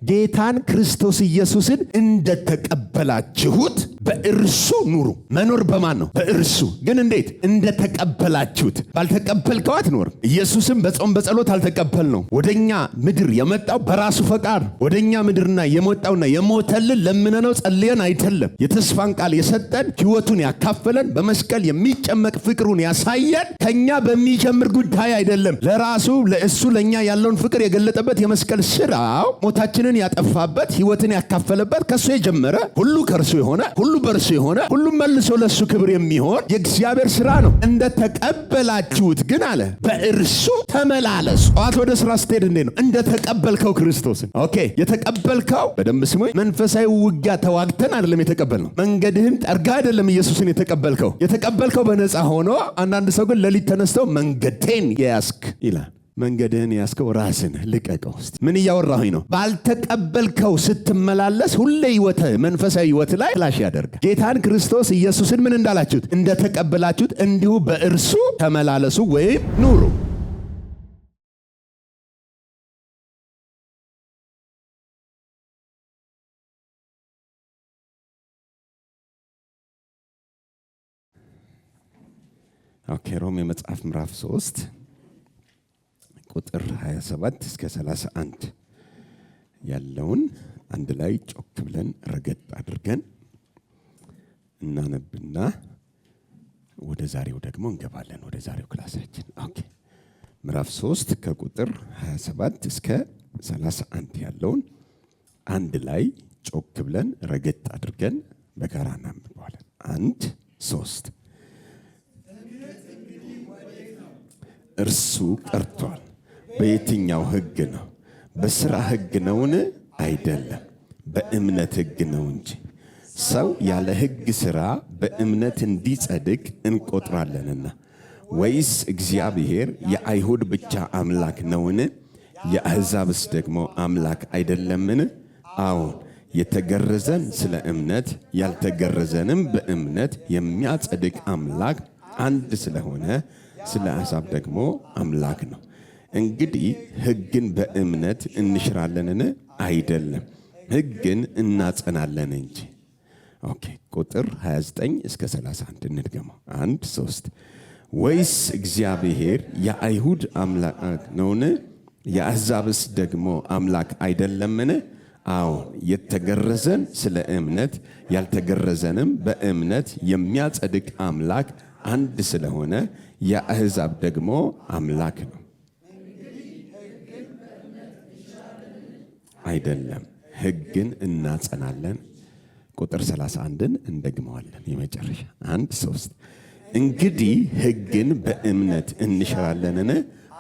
ጌታን ክርስቶስ ኢየሱስን እንደተቀበላችሁት በእርሱ ኑሩ። መኖር በማን ነው? በእርሱ። ግን እንዴት? እንደተቀበላችሁት። ባልተቀበልከው አትኖርም። ኢየሱስም በጾም በጸሎት አልተቀበልነው። ወደኛ ምድር የመጣው በራሱ ፈቃድ ወደኛ ምድርና የመጣውና የሞተልን ለምነነው ጸልየን አይደለም። የተስፋን ቃል የሰጠን ሕይወቱን ያካፈለን በመስቀል የሚጨመቅ ፍቅሩን ያሳየን ከኛ በሚጀምር ጉዳይ አይደለም። ለራሱ ለእሱ ለኛ ያለውን ፍቅር የገለጠበት የመስቀል ስራው ሞታችንን ያጠፋበት ሕይወትን ያካፈለበት ከሱ የጀመረ ሁሉ ከርሱ የሆነ ሁሉ በርሱ የሆነ ሁሉ መልሶ ለሱ ክብር የሚሆን የእግዚአብሔር ስራ ነው። እንደተቀበላችሁት ግን አለ በእርሱ ተመላለሱ። ጧት ወደ ስራ ስትሄድ እንዴት ነው? እንደተቀበልከው ክርስቶስን። ኦኬ፣ የተቀበልከው በደንብ ስሙኝ፣ መንፈሳዊ ውጊያ ተዋግተን አይደለም የተቀበልነው። መንገድህን ጠርጋ አይደለም ኢየሱስን የተቀበልከው። የተቀበልከው በነፃ ሆኖ፣ አንዳንድ ሰው ግን ሌሊት ተነስተው መንገዴን የያዝክ ይላል። መንገድህን ያስከው ራስን ልቀቀው። እስቲ ምን እያወራሁኝ ነው? ባልተቀበልከው ስትመላለስ ሁሌ ህይወት መንፈሳዊ ህይወት ላይ ፍላሽ ያደርጋል። ጌታን ክርስቶስ ኢየሱስን ምን እንዳላችሁት እንደተቀበላችሁት እንዲሁ በእርሱ ተመላለሱ ወይም ኑሩ። ኦኬ፣ ሮሜ መጽሐፍ ምዕራፍ 3 ቁጥር 27 እስከ 31 ያለውን አንድ ላይ ጮክ ብለን ረገጥ አድርገን እናነብና ወደ ዛሬው ደግሞ እንገባለን። ወደ ዛሬው ክላሳችን። ኦኬ፣ ምዕራፍ 3 ከቁጥር 27 እስከ 31 ያለውን አንድ ላይ ጮክ ብለን ረገጥ አድርገን በጋራ እናነባለን። 1 3 እርሱ ቀርቷል። በየትኛው ሕግ ነው? በሥራ ሕግ ነውን? አይደለም፣ በእምነት ሕግ ነው እንጂ። ሰው ያለ ሕግ ሥራ በእምነት እንዲጸድቅ እንቆጥራለንና። ወይስ እግዚአብሔር የአይሁድ ብቻ አምላክ ነውን? የአሕዛብስ ደግሞ አምላክ አይደለምን? አዎን፣ የተገረዘን ስለ እምነት ያልተገረዘንም በእምነት የሚያጸድቅ አምላክ አንድ ስለሆነ ስለ አሕዛብ ደግሞ አምላክ ነው። እንግዲህ ሕግን በእምነት እንሽራለንን? አይደለም፣ ሕግን እናጸናለን እንጂ። ኦኬ፣ ቁጥር 29 እስከ 31 እንድገመው። 1 3 ወይስ እግዚአብሔር የአይሁድ አምላክ ነውን? የአሕዛብስ ደግሞ አምላክ አይደለምን? አዎን፣ የተገረዘን ስለ እምነት ያልተገረዘንም በእምነት የሚያጸድቅ አምላክ አንድ ስለሆነ የአሕዛብ ደግሞ አምላክ ነው። አይደለም፣ ሕግን እናጸናለን። ቁጥር 31ን እንደግመዋለን። የመጨረሻ 1 3 እንግዲህ ሕግን በእምነት እንሽራለንን?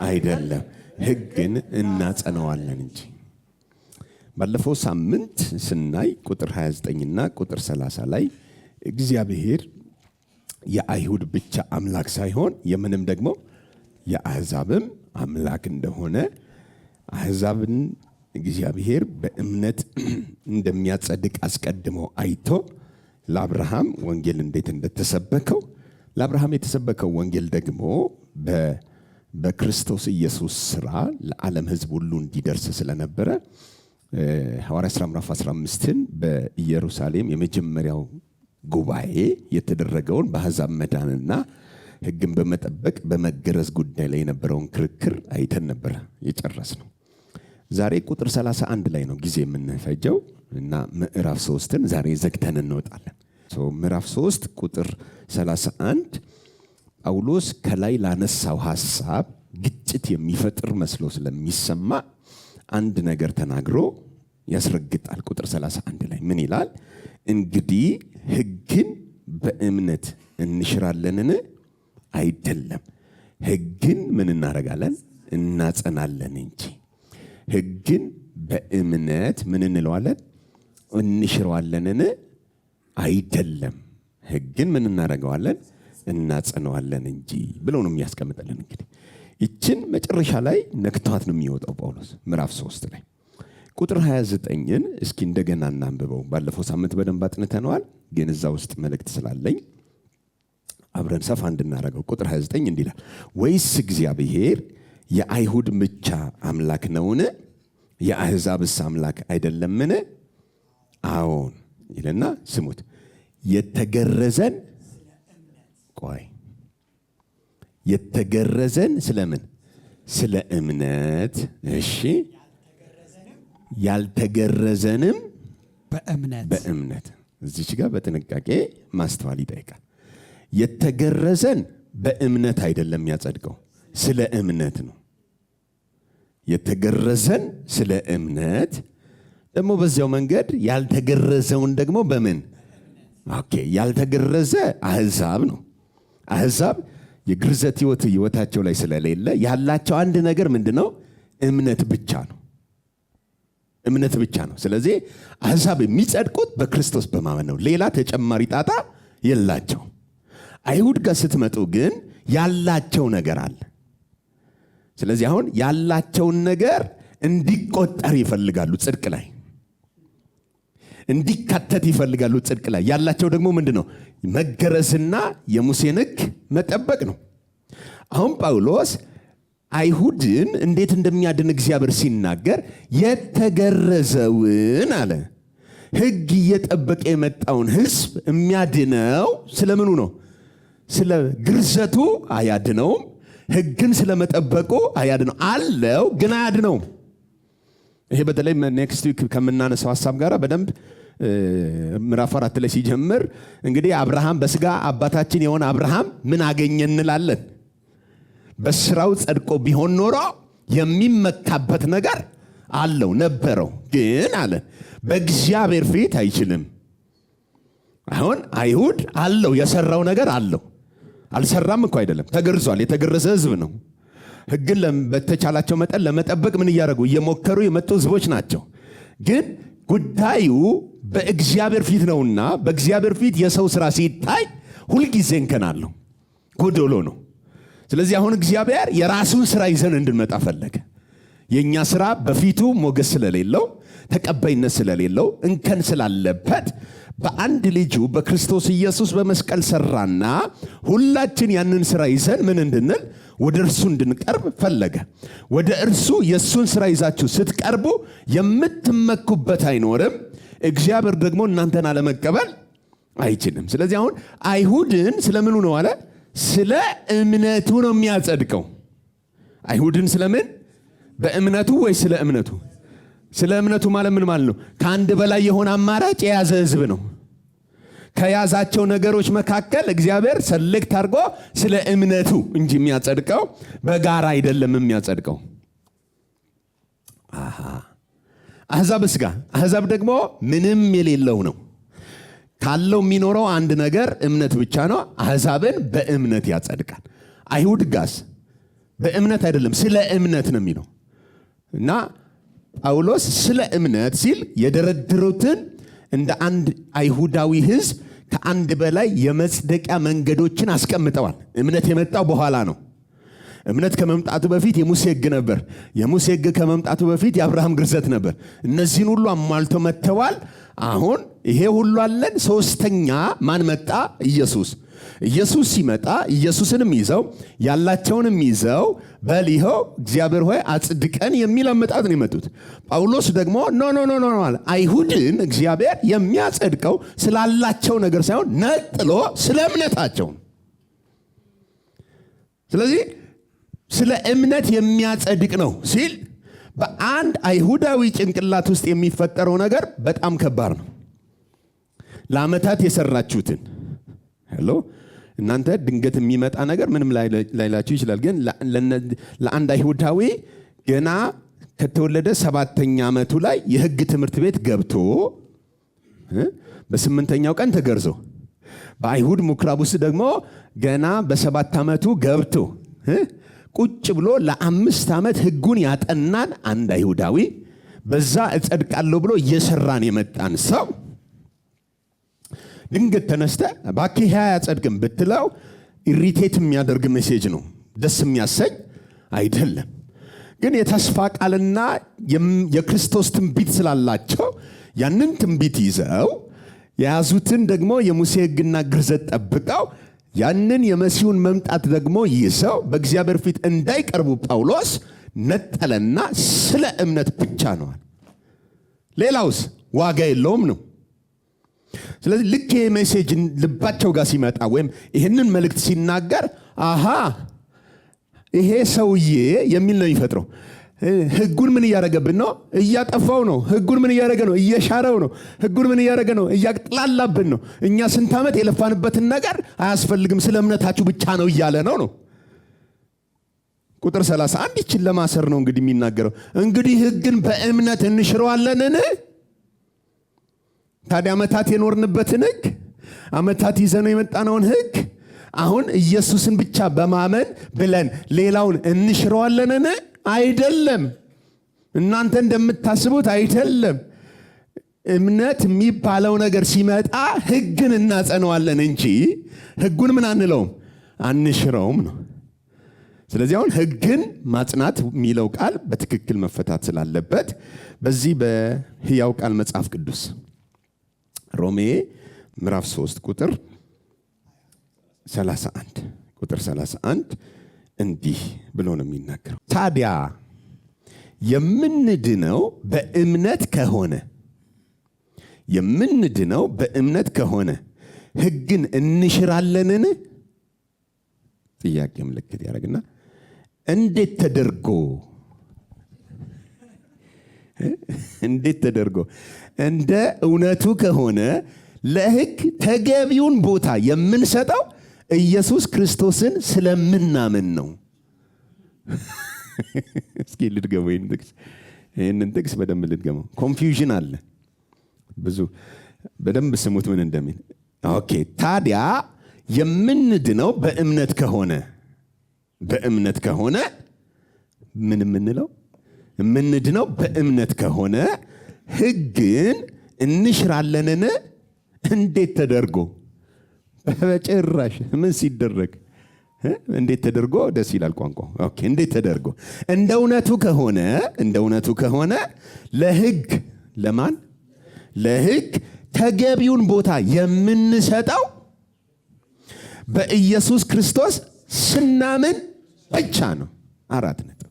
አይደለም፣ ሕግን እናጸናዋለን እንጂ። ባለፈው ሳምንት ስናይ ቁጥር 29 እና ቁጥር 30 ላይ እግዚአብሔር የአይሁድ ብቻ አምላክ ሳይሆን የምንም ደግሞ የአሕዛብም አምላክ እንደሆነ፣ አሕዛብን እግዚአብሔር በእምነት እንደሚያጸድቅ አስቀድሞ አይቶ ለአብርሃም ወንጌል እንዴት እንደተሰበከው፣ ለአብርሃም የተሰበከው ወንጌል ደግሞ በክርስቶስ ኢየሱስ ሥራ ለዓለም ሕዝብ ሁሉ እንዲደርስ ስለነበረ ሐዋርያት ሥራ ምዕራፍ 15ን በኢየሩሳሌም የመጀመሪያው ጉባኤ የተደረገውን በአሕዛብ መዳንና ሕግን በመጠበቅ በመገረዝ ጉዳይ ላይ የነበረውን ክርክር አይተን ነበረ የጨረስነው። ዛሬ ቁጥር 31 ላይ ነው ጊዜ የምንፈጀው እና ምዕራፍ 3ን ዛሬ ዘግተን እንወጣለን። ምዕራፍ 3 ቁጥር 31 ጳውሎስ ከላይ ላነሳው ሐሳብ ግጭት የሚፈጥር መስሎ ስለሚሰማ አንድ ነገር ተናግሮ ያስረግጣል። ቁጥር 31 ላይ ምን ይላል? እንግዲህ ሕግን በእምነት እንሽራለንን? አይደለም፣ ሕግን ምን እናደርጋለን? እናጸናለን እንጂ። ሕግን በእምነት ምን እንለዋለን? እንሽረዋለንን? አይደለም፣ ሕግን ምን እናደርገዋለን? እናጸነዋለን እንጂ ብሎ ነው የሚያስቀምጠልን። እንግዲህ ይችን መጨረሻ ላይ ነክቷት ነው የሚወጣው ጳውሎስ ምዕራፍ 3 ላይ። ቁጥር 29ን እስኪ እንደገና እናንብበው። ባለፈው ሳምንት በደንብ አጥንተነዋል፣ ግን እዛ ውስጥ መልእክት ስላለኝ አብረን ሰፋ እንድናደርገው። ቁጥር 29 እንዲህ ይላል፣ ወይስ እግዚአብሔር የአይሁድ ብቻ አምላክ ነውን? የአሕዛብስ አምላክ አይደለምን? አዎን ይልና ስሙት። የተገረዘን የተገረዘን ስለምን? ስለ እምነት። እሺ ያልተገረዘንም በእምነት። እዚች ጋር በጥንቃቄ ማስተዋል ይጠይቃል። የተገረዘን በእምነት አይደለም ያጸድቀው፣ ስለ እምነት ነው። የተገረዘን ስለ እምነት ደግሞ በዚያው መንገድ ያልተገረዘውን ደግሞ በምን? ኦኬ ያልተገረዘ አሕዛብ ነው። አሕዛብ የግርዘት ሕይወታቸው ላይ ስለሌለ ያላቸው አንድ ነገር ምንድነው? እምነት ብቻ ነው። እምነት ብቻ ነው። ስለዚህ አሕዛብ የሚጸድቁት በክርስቶስ በማመን ነው። ሌላ ተጨማሪ ጣጣ የላቸው። አይሁድ ጋር ስትመጡ ግን ያላቸው ነገር አለ። ስለዚህ አሁን ያላቸውን ነገር እንዲቆጠር ይፈልጋሉ፣ ጽድቅ ላይ እንዲካተት ይፈልጋሉ። ጽድቅ ላይ ያላቸው ደግሞ ምንድነው? መገረዝና የሙሴን ሕግ መጠበቅ ነው። አሁን ጳውሎስ አይሁድን እንዴት እንደሚያድን እግዚአብሔር ሲናገር የተገረዘውን አለ ሕግ እየጠበቀ የመጣውን ሕዝብ የሚያድነው ስለምኑ ነው? ስለ ግርዘቱ አያድነውም። ሕግን ስለመጠበቁ አያድነው አለው፣ ግን አያድነውም። ይሄ በተለይ ኔክስት ዊክ ከምናነሳው ሐሳብ ጋር በደንብ ምዕራፍ 4 ላይ ሲጀምር እንግዲህ አብርሃም በስጋ አባታችን የሆነ አብርሃም ምን አገኘ እንላለን? በስራው ጸድቆ ቢሆን ኖሮ የሚመካበት ነገር አለው ነበረው፣ ግን አለ በእግዚአብሔር ፊት አይችልም። አሁን አይሁድ አለው የሰራው ነገር አለው። አልሰራም እኮ አይደለም፣ ተገርዟል። የተገረዘ ሕዝብ ነው። ሕግን በተቻላቸው መጠን ለመጠበቅ ምን እያደረጉ እየሞከሩ የመጡ ሕዝቦች ናቸው። ግን ጉዳዩ በእግዚአብሔር ፊት ነውና በእግዚአብሔር ፊት የሰው ስራ ሲታይ ሁልጊዜ እንከን አለው፣ ጎዶሎ ነው። ስለዚህ አሁን እግዚአብሔር የራሱን ስራ ይዘን እንድንመጣ ፈለገ። የኛ ስራ በፊቱ ሞገስ ስለሌለው፣ ተቀባይነት ስለሌለው፣ እንከን ስላለበት በአንድ ልጁ በክርስቶስ ኢየሱስ በመስቀል ሰራና ሁላችን ያንን ስራ ይዘን ምን እንድንል ወደ እርሱ እንድንቀርብ ፈለገ። ወደ እርሱ የሱን ስራ ይዛችሁ ስትቀርቡ የምትመኩበት አይኖርም። እግዚአብሔር ደግሞ እናንተን አለመቀበል አይችልም። ስለዚህ አሁን አይሁድን ስለምኑ ነው አለ? ስለ እምነቱ ነው የሚያጸድቀው። አይሁድን ስለምን? በእምነቱ ወይ ስለ እምነቱ? ስለ እምነቱ ማለት ምን ማለት ነው? ከአንድ በላይ የሆነ አማራጭ የያዘ ሕዝብ ነው። ከያዛቸው ነገሮች መካከል እግዚአብሔር ሰሌክት አድርጎ ስለ እምነቱ እንጂ የሚያጸድቀው በጋራ አይደለም የሚያጸድቀው። አሕዛብ ስጋ፣ አሕዛብ ደግሞ ምንም የሌለው ነው። ካለው የሚኖረው አንድ ነገር እምነት ብቻ ነው። አሕዛብን በእምነት ያጸድቃል። አይሁድ ጋስ በእምነት አይደለም ስለ እምነት ነው የሚለው እና ጳውሎስ ስለ እምነት ሲል የደረደሩትን እንደ አንድ አይሁዳዊ ሕዝብ ከአንድ በላይ የመጽደቂያ መንገዶችን አስቀምጠዋል። እምነት የመጣው በኋላ ነው። እምነት ከመምጣቱ በፊት የሙሴ ሕግ ነበር። የሙሴ ሕግ ከመምጣቱ በፊት የአብርሃም ግርዘት ነበር። እነዚህን ሁሉ አሟልቶ መጥተዋል። አሁን ይሄ ሁሉ አለን። ሶስተኛ ማን መጣ? ኢየሱስ። ኢየሱስ ሲመጣ ኢየሱስንም ይዘው ያላቸውንም ይዘው በሊሆ እግዚአብሔር ሆይ አጽድቀን የሚል አመጣጥ ነው የመጡት። ጳውሎስ ደግሞ ኖ አይሁድን እግዚአብሔር የሚያጸድቀው ስላላቸው ነገር ሳይሆን ነጥሎ ስለ እምነታቸው። ስለዚህ ስለ እምነት የሚያጸድቅ ነው ሲል በአንድ አይሁዳዊ ጭንቅላት ውስጥ የሚፈጠረው ነገር በጣም ከባድ ነው። ለዓመታት የሰራችሁትን እናንተ ድንገት የሚመጣ ነገር ምንም ላይላችሁ ይችላል። ግን ለአንድ አይሁዳዊ ገና ከተወለደ 7ኛ ዓመቱ ላይ የሕግ ትምህርት ቤት ገብቶ በ8ኛው ቀን ተገርዞ በአይሁድ ምኩራብ ውስጥ ደግሞ ገና በ7 ዓመቱ ገብቶ ቁጭ ብሎ ለ5 ዓመት ሕጉን ያጠናን አንድ አይሁዳዊ በዛ እጸድቃለሁ ብሎ እየሰራን የመጣን ሰው ድንገት ተነስተ ባክህ አያጸድቅም ብትለው ኢሪቴት የሚያደርግ ሜሴጅ ነው፣ ደስ የሚያሰኝ አይደለም። ግን የተስፋ ቃልና የክርስቶስ ትንቢት ስላላቸው ያንን ትንቢት ይዘው የያዙትን ደግሞ የሙሴ ሕግና ግርዘት ጠብቀው ያንን የመሲሁን መምጣት ደግሞ ይዘው በእግዚአብሔር ፊት እንዳይቀርቡ ጳውሎስ ነጠለና ስለ እምነት ብቻ ነው። ሌላውስ ዋጋ የለውም ነው። ስለዚህ ልክ ይሄ ሜሴጅ ልባቸው ጋር ሲመጣ ወይም ይሄንን መልእክት ሲናገር አሃ ይሄ ሰውዬ የሚል ነው ይፈጥረው። ህጉን ምን እያደረገብን ነው? እያጠፋው ነው። ህጉን ምን እያደረገ ነው? እየሻረው ነው። ህጉን ምን እያደረገ ነው? እያጥላላብን ነው። እኛ ስንት ዓመት የለፋንበትን ነገር አያስፈልግም፣ ስለ እምነታችሁ ብቻ ነው እያለ ነው። ቁጥር 31 ይችን ለማሰር ነው እንግዲህ የሚናገረው። እንግዲህ ህግን በእምነት እንሽረዋለንን? ታዲያ ዓመታት የኖርንበትን ህግ፣ ዓመታት ይዘነው የመጣነውን ህግ አሁን ኢየሱስን ብቻ በማመን ብለን ሌላውን እንሽረዋለንን? አይደለም። እናንተ እንደምታስቡት አይደለም። እምነት የሚባለው ነገር ሲመጣ ህግን እናጸነዋለን እንጂ ህጉን ምን አንለውም፣ አንሽረውም ነው። ስለዚህ አሁን ህግን ማጽናት የሚለው ቃል በትክክል መፈታት ስላለበት በዚህ በሕያው ቃል መጽሐፍ ቅዱስ ሮሜ ምዕራፍ 3 ቁጥር 31 እንዲህ ብሎ ነው የሚናገረው። ታዲያ የምንድነው በእምነት ከሆነ ህግን እንሽራለንን? ጥያቄ ምልክት ያደርግና እንዴት ተደርጎ እንደ እውነቱ ከሆነ ለህግ ተገቢውን ቦታ የምንሰጠው ኢየሱስ ክርስቶስን ስለምናምን ነው። እስኪ ልድገመው ይህንን ጥቅስ በደንብ ልድገመው። ኮንፊውዥን አለ ብዙ። በደንብ ስሙት ምን እንደሚል። ኦኬ ታዲያ የምንድነው በእምነት ከሆነ ምን የምንድነው በእምነት ከሆነ ህግን እንሽራለንን? እንዴት ተደርጎ? በጭራሽ። ምን ሲደረግ? እንዴት ተደርጎ? ደስ ይላል ቋንቋው። ኦኬ እንዴት ተደርጎ? እንደ እውነቱ ከሆነ ለህግ ለህግ ተገቢውን ቦታ የምንሰጠው በኢየሱስ ክርስቶስ ስናምን ብቻ ነው። 4 ነጥብ።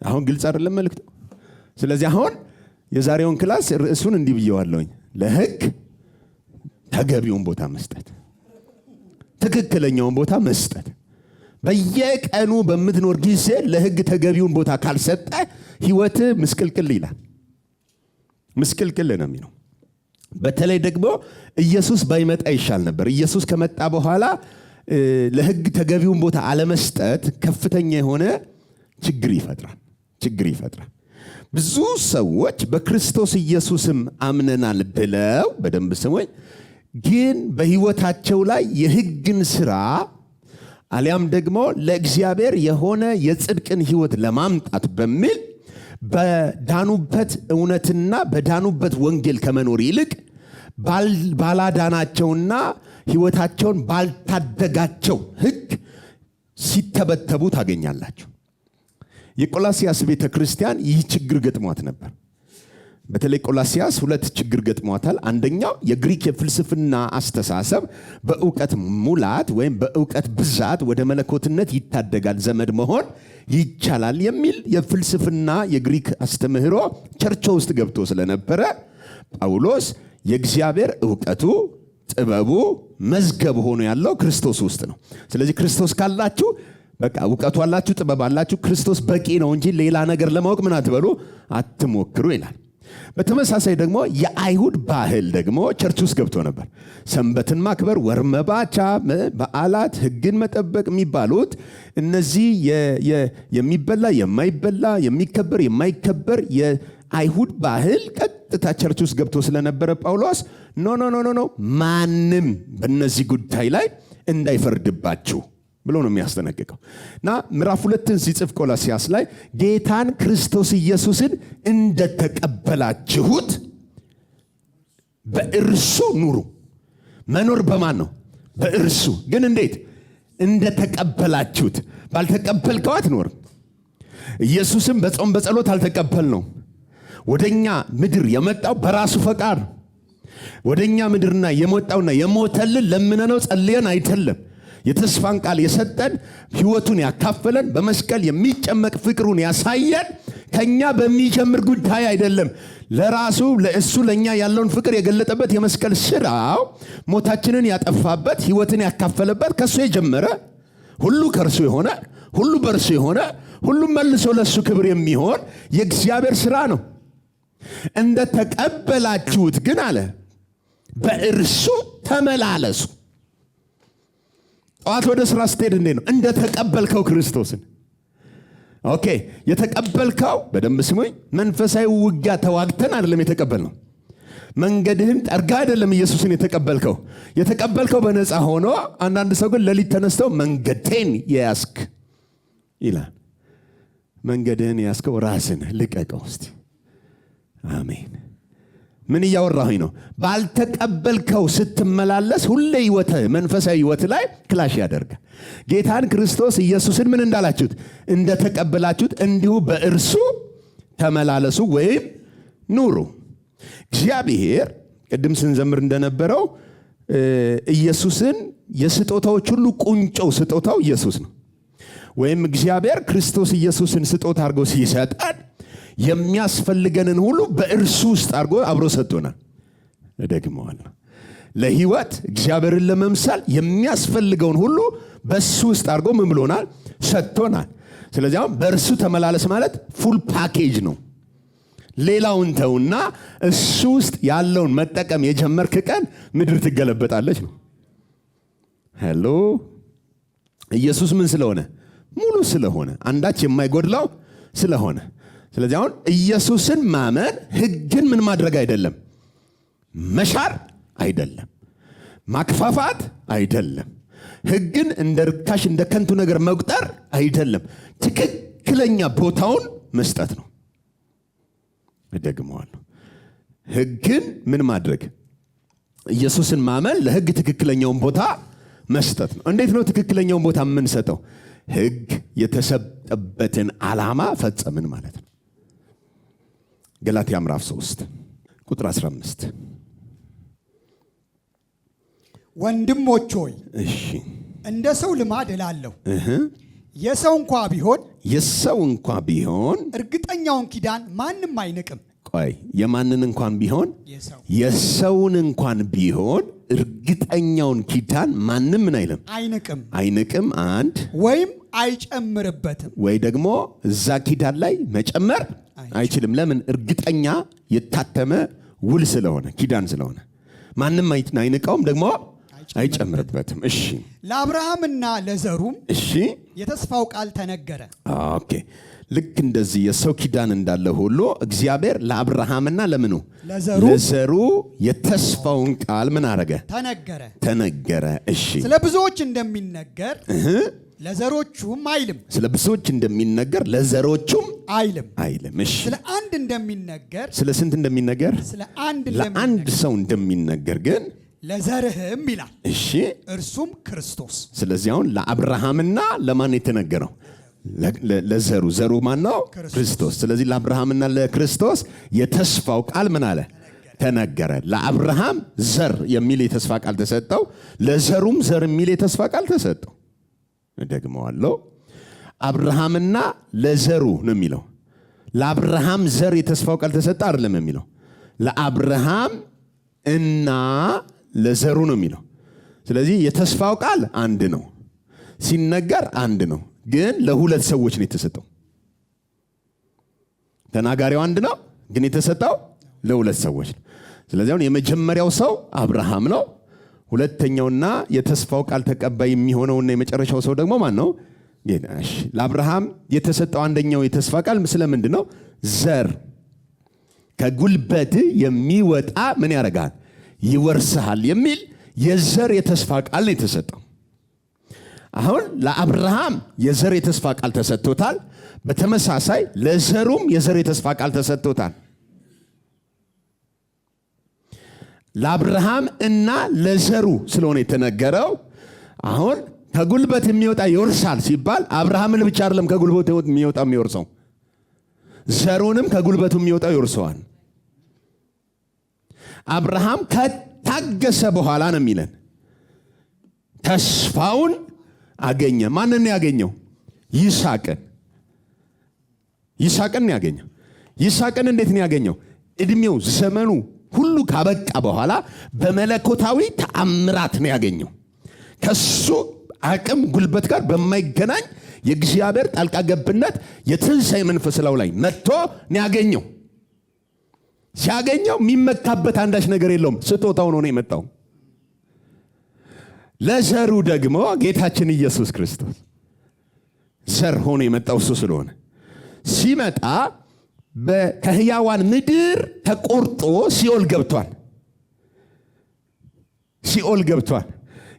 አሁን ግልጽ አይደለም መልእክቱ? ስለዚህ አሁን የዛሬውን ክላስ ርዕሱን እንዲህ ብየዋለሁኝ። ለህግ ተገቢውን ቦታ መስጠት፣ ትክክለኛውን ቦታ መስጠት። በየቀኑ በምትኖር ጊዜ ለህግ ተገቢውን ቦታ ካልሰጠ ህይወት ምስቅልቅል ይላል። ምስቅልቅል ነው የሚለው። በተለይ ደግሞ ኢየሱስ ባይመጣ ይሻል ነበር። ኢየሱስ ከመጣ በኋላ ለህግ ተገቢውን ቦታ አለመስጠት ከፍተኛ የሆነ ችግር ይፈጥራል። ብዙ ሰዎች በክርስቶስ ኢየሱስም አምነናል ብለው በደንብ ስሙኝ፣ ግን በህይወታቸው ላይ የህግን ስራ አሊያም ደግሞ ለእግዚአብሔር የሆነ የጽድቅን ህይወት ለማምጣት በሚል በዳኑበት እውነትና በዳኑበት ወንጌል ከመኖር ይልቅ ባላዳናቸውና ህይወታቸውን ባልታደጋቸው ህግ ሲተበተቡ ታገኛላችሁ። የቆላሲያስ ቤተክርስቲያን ይህ ችግር ገጥሟት ነበር። በተለይ ቆላሲያስ 2 ችግር ገጥሟታል። አንደኛው የግሪክ የፍልስፍና አስተሳሰብ በእውቀት ሙላት ወይም በእውቀት ብዛት ወደ መለኮትነት ይታደጋል፣ ዘመድ መሆን ይቻላል የሚል የፍልስፍና የግሪክ አስተምህሮ ቸርች ውስጥ ገብቶ ስለነበረ ጳውሎስ የእግዚአብሔር ዕውቀቱ ጥበቡ መዝገብ ሆኖ ያለው ክርስቶስ ውስጥ ነው። ስለዚህ ክርስቶስ ካላችሁ በቃ ዕውቀቱ አላችሁ፣ ጥበብ አላችሁ፣ ክርስቶስ በቂ ነው እንጂ ሌላ ነገር ለማወቅ ምን አትበሉ፣ አትሞክሩ ይላል። በተመሳሳይ ደግሞ የአይሁድ ባህል ደግሞ ቸርች ውስጥ ገብቶ ነበር። ሰንበትን ማክበር፣ ወር መባቻ፣ በዓላት፣ ህግን መጠበቅ የሚባሉት እነዚህ የሚበላ የማይበላ፣ የሚከበር የማይከበር የአይሁድ ባህል ቀጥታ ቸርች ውስጥ ገብቶ ስለነበረ ጳውሎስ ኖ ማንም በእነዚህ ጉዳይ ላይ እንዳይፈርድባችሁ ብሎ ነው የሚያስጠነቅቀው። እና ምዕራፍ 2ን ሲጽፍ ቆላሲያስ ላይ ጌታን ክርስቶስ ኢየሱስን እንደተቀበላችሁት በእርሱ ኑሩ። መኖር በማን ነው? በእርሱ። ግን እንዴት? እንደተቀበላችሁት። ባልተቀበልከው አትኖርም። ኢየሱስም በጾም በጸሎት አልተቀበልነው። ወደኛ ምድር የመጣው በራሱ ፈቃድ። ወደኛ ምድርና የመጣውና የሞተልን ለምነነው ጸልየን አይደለም። የተስፋን ቃል የሰጠን ሕይወቱን ያካፈለን በመስቀል የሚጨመቅ ፍቅሩን ያሳየን ከኛ በሚጀምር ጉዳይ አይደለም። ለራሱ ለእሱ ለኛ ያለውን ፍቅር የገለጠበት የመስቀል ስራው ሞታችንን ያጠፋበት ሕይወትን ያካፈለበት ከሱ የጀመረ ሁሉ ከርሱ የሆነ ሁሉ በርሱ የሆነ ሁሉም መልሶ ለሱ ክብር የሚሆን የእግዚአብሔር ስራ ነው። እንደ ተቀበላችሁት ግን አለ በእርሱ ተመላለሱ። ጠዋት ወደ ስራ ስትሄድ እንዴት ነው እንደ ተቀበልከው ክርስቶስን? ኦኬ የተቀበልከው በደንብ ስሙኝ፣ መንፈሳዊ ውጊያ ተዋግተን አይደለም የተቀበልነው። መንገድህን ጠርጋ አይደለም ኢየሱስን የተቀበልከው በነፃ ሆኖ። አንዳንድ ሰው ግን ሌሊት ተነስተው መንገዴን የያዝክ ይላል። መንገድህን የያዝከው ራስን ልቀቀው እስቲ። አሜን። ምን እያወራሁኝ ነው? ባልተቀበልከው ስትመላለስ ሁሌ ህይወት መንፈሳዊ ህይወት ላይ ክላሽ ያደርጋል። ጌታን ክርስቶስ ኢየሱስን ምን እንዳላችሁት እንደተቀበላችሁት እንዲሁ በእርሱ ተመላለሱ ወይም ኑሩ። እግዚአብሔር ቅድም ስንዘምር እንደነበረው ኢየሱስን የስጦታዎች ሁሉ ቁንጮው ስጦታው ኢየሱስ ነው። ወይም እግዚአብሔር ክርስቶስ ኢየሱስን ስጦታ አድርጎ ሲሰጠን የሚያስፈልገንን ሁሉ በእርሱ ውስጥ አድርጎ አብሮ ሰጥቶናል። እደግመዋለሁ። ለህይወት እግዚአብሔርን ለመምሰል የሚያስፈልገውን ሁሉ በሱ ውስጥ አድርጎ ምን ብሎናል? ሰጥቶናል። ስለዚህ አሁን በእርሱ ተመላለስ ማለት ፉል ፓኬጅ ነው። ሌላውን ተውና እሱ ውስጥ ያለውን መጠቀም የጀመርክ ቀን ምድር ትገለበጣለች ነው። ሄሎ ኢየሱስ ምን ስለሆነ? ሙሉ ስለሆነ፣ አንዳች የማይጎድለው ስለሆነ። ስለዚህ አሁን ኢየሱስን ማመን ህግን ምን ማድረግ አይደለም፣ መሻር አይደለም፣ ማክፋፋት አይደለም፣ ህግን እንደ ርካሽ እንደ ከንቱ ነገር መቁጠር አይደለም፣ ትክክለኛ ቦታውን መስጠት ነው። እደግመዋለሁ። ህግን ምን ማድረግ? ኢየሱስን ማመን ለህግ ትክክለኛውን ቦታ መስጠት ነው። እንዴት ነው ትክክለኛውን ቦታ የምንሰጠው? ህግ የተሰጠበትን ዓላማ ፈጸምን ማለት ነው። ገላትያ ምዕራፍ 3 ቁጥር 15 ወንድሞች ሆይ እሺ እንደ ሰው ልማድ እላለሁ የሰው እንኳ ቢሆን እርግጠኛውን ኪዳን ማንም አይንቅም። ቆይ የማንን እንኳን ቢሆን? የሰውን እንኳን ቢሆን እርግጠኛውን ኪዳን ማንም ምን አይልም? አይንቅም። አንድ ወይም አይጨምርበትም። ወይ ደግሞ እዛ ኪዳን ላይ መጨመር አይችልም። ለምን? እርግጠኛ የታተመ ውል ስለሆነ ኪዳን ስለሆነ ማንም አይንቀውም፣ ደግሞ አይጨምርበትም። እሺ ለአብርሃምና ለዘሩም እሺ የተስፋው ቃል ተነገረ። ኦኬ ልክ እንደዚህ የሰው ኪዳን እንዳለ ሁሉ እግዚአብሔር ለአብርሃምና ለምኑ ለዘሩ የተስፋውን ቃል ምን አረገ? ተነገረ። እሺ ስለ ብዙዎች እንደሚነገር ለዘሮቹም አይልም። ስለ ብዙዎች እንደሚነገር ለዘሮቹም አይልም። እሺ ስለ አንድ እንደሚነገር ስለ ስንት እንደሚነገር? ለአንድ ሰው እንደሚነገር ግን ለዘርህም ይላል። እሺ እርሱም ክርስቶስ። ስለዚህ አሁን ለአብርሃምና ለማን የተነገረው? ለዘሩ። ዘሩ ማን ነው? ክርስቶስ። ስለዚህ ለአብርሃምና ለክርስቶስ የተስፋው ቃል ምን አለ? ተነገረ። ለአብርሃም ዘር የሚል የተስፋ ቃል ተሰጠው፣ ለዘሩም ዘር የሚል የተስፋ ቃል ተሰጠው። እደግመዋለሁ። አብርሃምና ለዘሩ ነው የሚለው። ለአብርሃም ዘር የተስፋው ቃል ተሰጠ አይደለም የሚለው። ለአብርሃም እና ለዘሩ ነው የሚለው። ስለዚህ የተስፋው ቃል አንድ ነው፣ ሲነገር አንድ ነው፣ ግን ለሁለት ሰዎች ነው የተሰጠው። ተናጋሪው አንድ ነው፣ ግን የተሰጠው ለሁለት ሰዎች ነው። ስለዚህ አሁን የመጀመሪያው ሰው አብርሃም ነው። ሁለተኛውና የተስፋው ቃል ተቀባይ የሚሆነውና የመጨረሻው ሰው ደግሞ ማን ነው? ጌታሽ። ለአብርሃም የተሰጠው አንደኛው የተስፋ ቃል ስለምንድን ነው? ዘር ከጉልበት የሚወጣ ምን ያደርጋል? ይወርስሃል የሚል የዘር የተስፋ ቃል ነው የተሰጠው። አሁን ለአብርሃም የዘር የተስፋ ቃል ተሰጥቶታል። በተመሳሳይ ለዘሩም የዘር የተስፋ ቃል ተሰጥቶታል። ለአብርሃም እና ለዘሩ ስለሆነ የተነገረው አሁን ከጉልበት የሚወጣ ይወርሳል ሲባል አብርሃምን ብቻ አይደለም ከጉልበቱ የሚወርሰው፣ ዘሩንም ከጉልበቱ የሚወጣው ይወርሰዋል። አብርሃም ከታገሰ በኋላ ነው የሚለን ተስፋውን አገኘ። ማንን ያገኘው? ይስሐቅን። ይስሐቅን ያገኘው። ይስሐቅን እንዴት ነው ያገኘው? እድሜው ዘመኑ ሁሉ ካበቃ በኋላ በመለኮታዊ ተአምራት ነው ያገኘው። ከሱ አቅም ጉልበት ጋር በማይገናኝ የእግዚአብሔር ጣልቃ ገብነት የትንሣኤ መንፈስ ላይ መጥቶ ነው ያገኘው። ሲያገኘው የሚመካበት አንዳች ነገር የለውም። ስጦታው ነው የመጣው። ለዘሩ ደግሞ ጌታችን ኢየሱስ ክርስቶስ ዘር ሆኖ የመጣው እሱ ስለሆነ ሲመጣ ከሕያዋን ምድር ተቆርጦ ሲኦል ገብቷል። ሲኦል ገብቷል።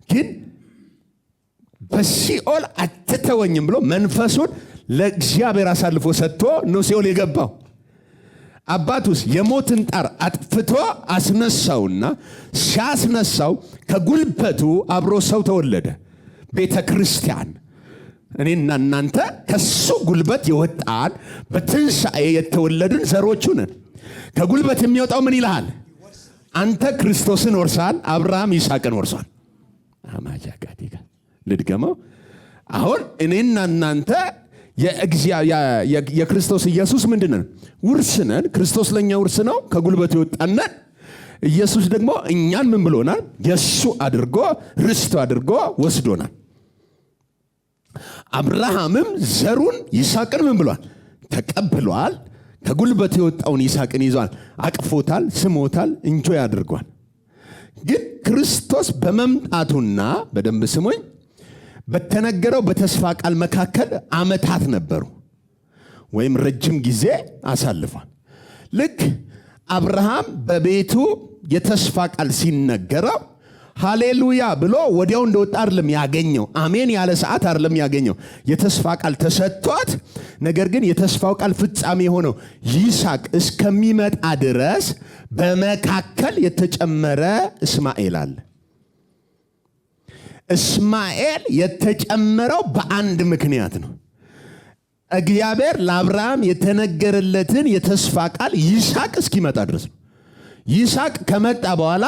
ግን በሲኦል አትተወኝም ብሎ መንፈሱን ለእግዚአብሔር አሳልፎ ሰጥቶ ነው ሲኦል የገባው። አባቱስ የሞትን ጣር አጥፍቶ አስነሳውና ሲያስነሳው ከጉልበቱ አብሮ ሰው ተወለደ። ቤተ ክርስቲያን እኔና እናንተ ከሱ ጉልበት የወጣን በትንሣኤ የተወለድን ዘሮቹ ነን። ከጉልበት የሚወጣው ምን ይልሃል? አንተ ክርስቶስን ወርሳል፣ አብርሃም ይስሐቅን ወርሷል። አማጃጋቲጋ ልድገመው። አሁን እኔና እናንተ የክርስቶስ ኢየሱስ ምንድነን? ውርስ ነን። ክርስቶስ ለኛ ውርስ ነው፣ ከጉልበቱ የወጣነን። ኢየሱስ ደግሞ እኛን ምን ብሎናል? የሱ አድርጎ ርስቱ አድርጎ ወስዶናል። አብርሃምም ዘሩን ይስሐቅን ምን ብሏል? ተቀብሏል። ከጉልበቱ የወጣውን ይስሐቅን ይዟል፣ አቅፎታል፣ ስሞታል፣ እንጆይ አድርጓል። ግን ክርስቶስ በመምጣቱና በደንብ ስሙኝ በተነገረው በተስፋ ቃል መካከል ዓመታት ነበሩ፣ ወይም ረጅም ጊዜ አሳልፏል። ልክ አብርሃም በቤቱ የተስፋ ቃል ሲነገረው ሃሌሉያ ብሎ ወዲያው እንደወጣ አይደለም ያገኘው። አሜን ያለ ሰዓት አይደለም ያገኘው። የተስፋ ቃል ተሰጥቷት፣ ነገር ግን የተስፋው ቃል ፍጻሜ ሆነው ይስሐቅ እስከሚመጣ ድረስ በመካከል የተጨመረ እስማኤል አለ። እስማኤል የተጨመረው በአንድ ምክንያት ነው። እግዚአብሔር ለአብርሃም የተነገረለትን የተስፋ ቃል ይስሐቅ እስኪመጣ ድረስ ነው። ይስሐቅ ከመጣ በኋላ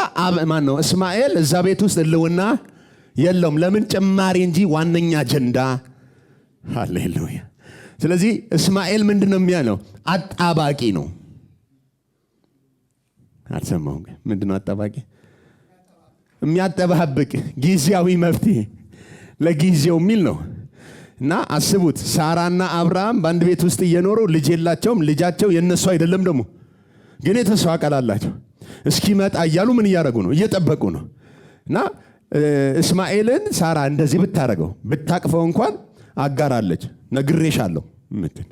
ማን ነው? እስማኤል እዛ ቤት ውስጥ ህልውና የለውም። ለምን? ጭማሪ እንጂ ዋነኛ አጀንዳ። ሃሌሉያ። ስለዚህ እስማኤል ምንድነው የሚያለው? አጣባቂ ነው። አልሰማሁም። ምንድነው አጣባቂ? የሚያጠባብቅ ጊዜያዊ መፍትሄ ለጊዜው የሚል ነው። እና አስቡት፣ ሳራና አብርሃም በአንድ ቤት ውስጥ እየኖሩ ልጅ የላቸውም። ልጃቸው የነሱ አይደለም ደግሞ፣ ግን የተስፋ ቃል አላቸው። እስኪመጣ እያሉ ምን እያደረጉ ነው? እየጠበቁ ነው። እና እስማኤልን ሳራ እንደዚህ ብታረገው ብታቅፈው እንኳን አጋራለች። ነግሬሻለሁ ምትን።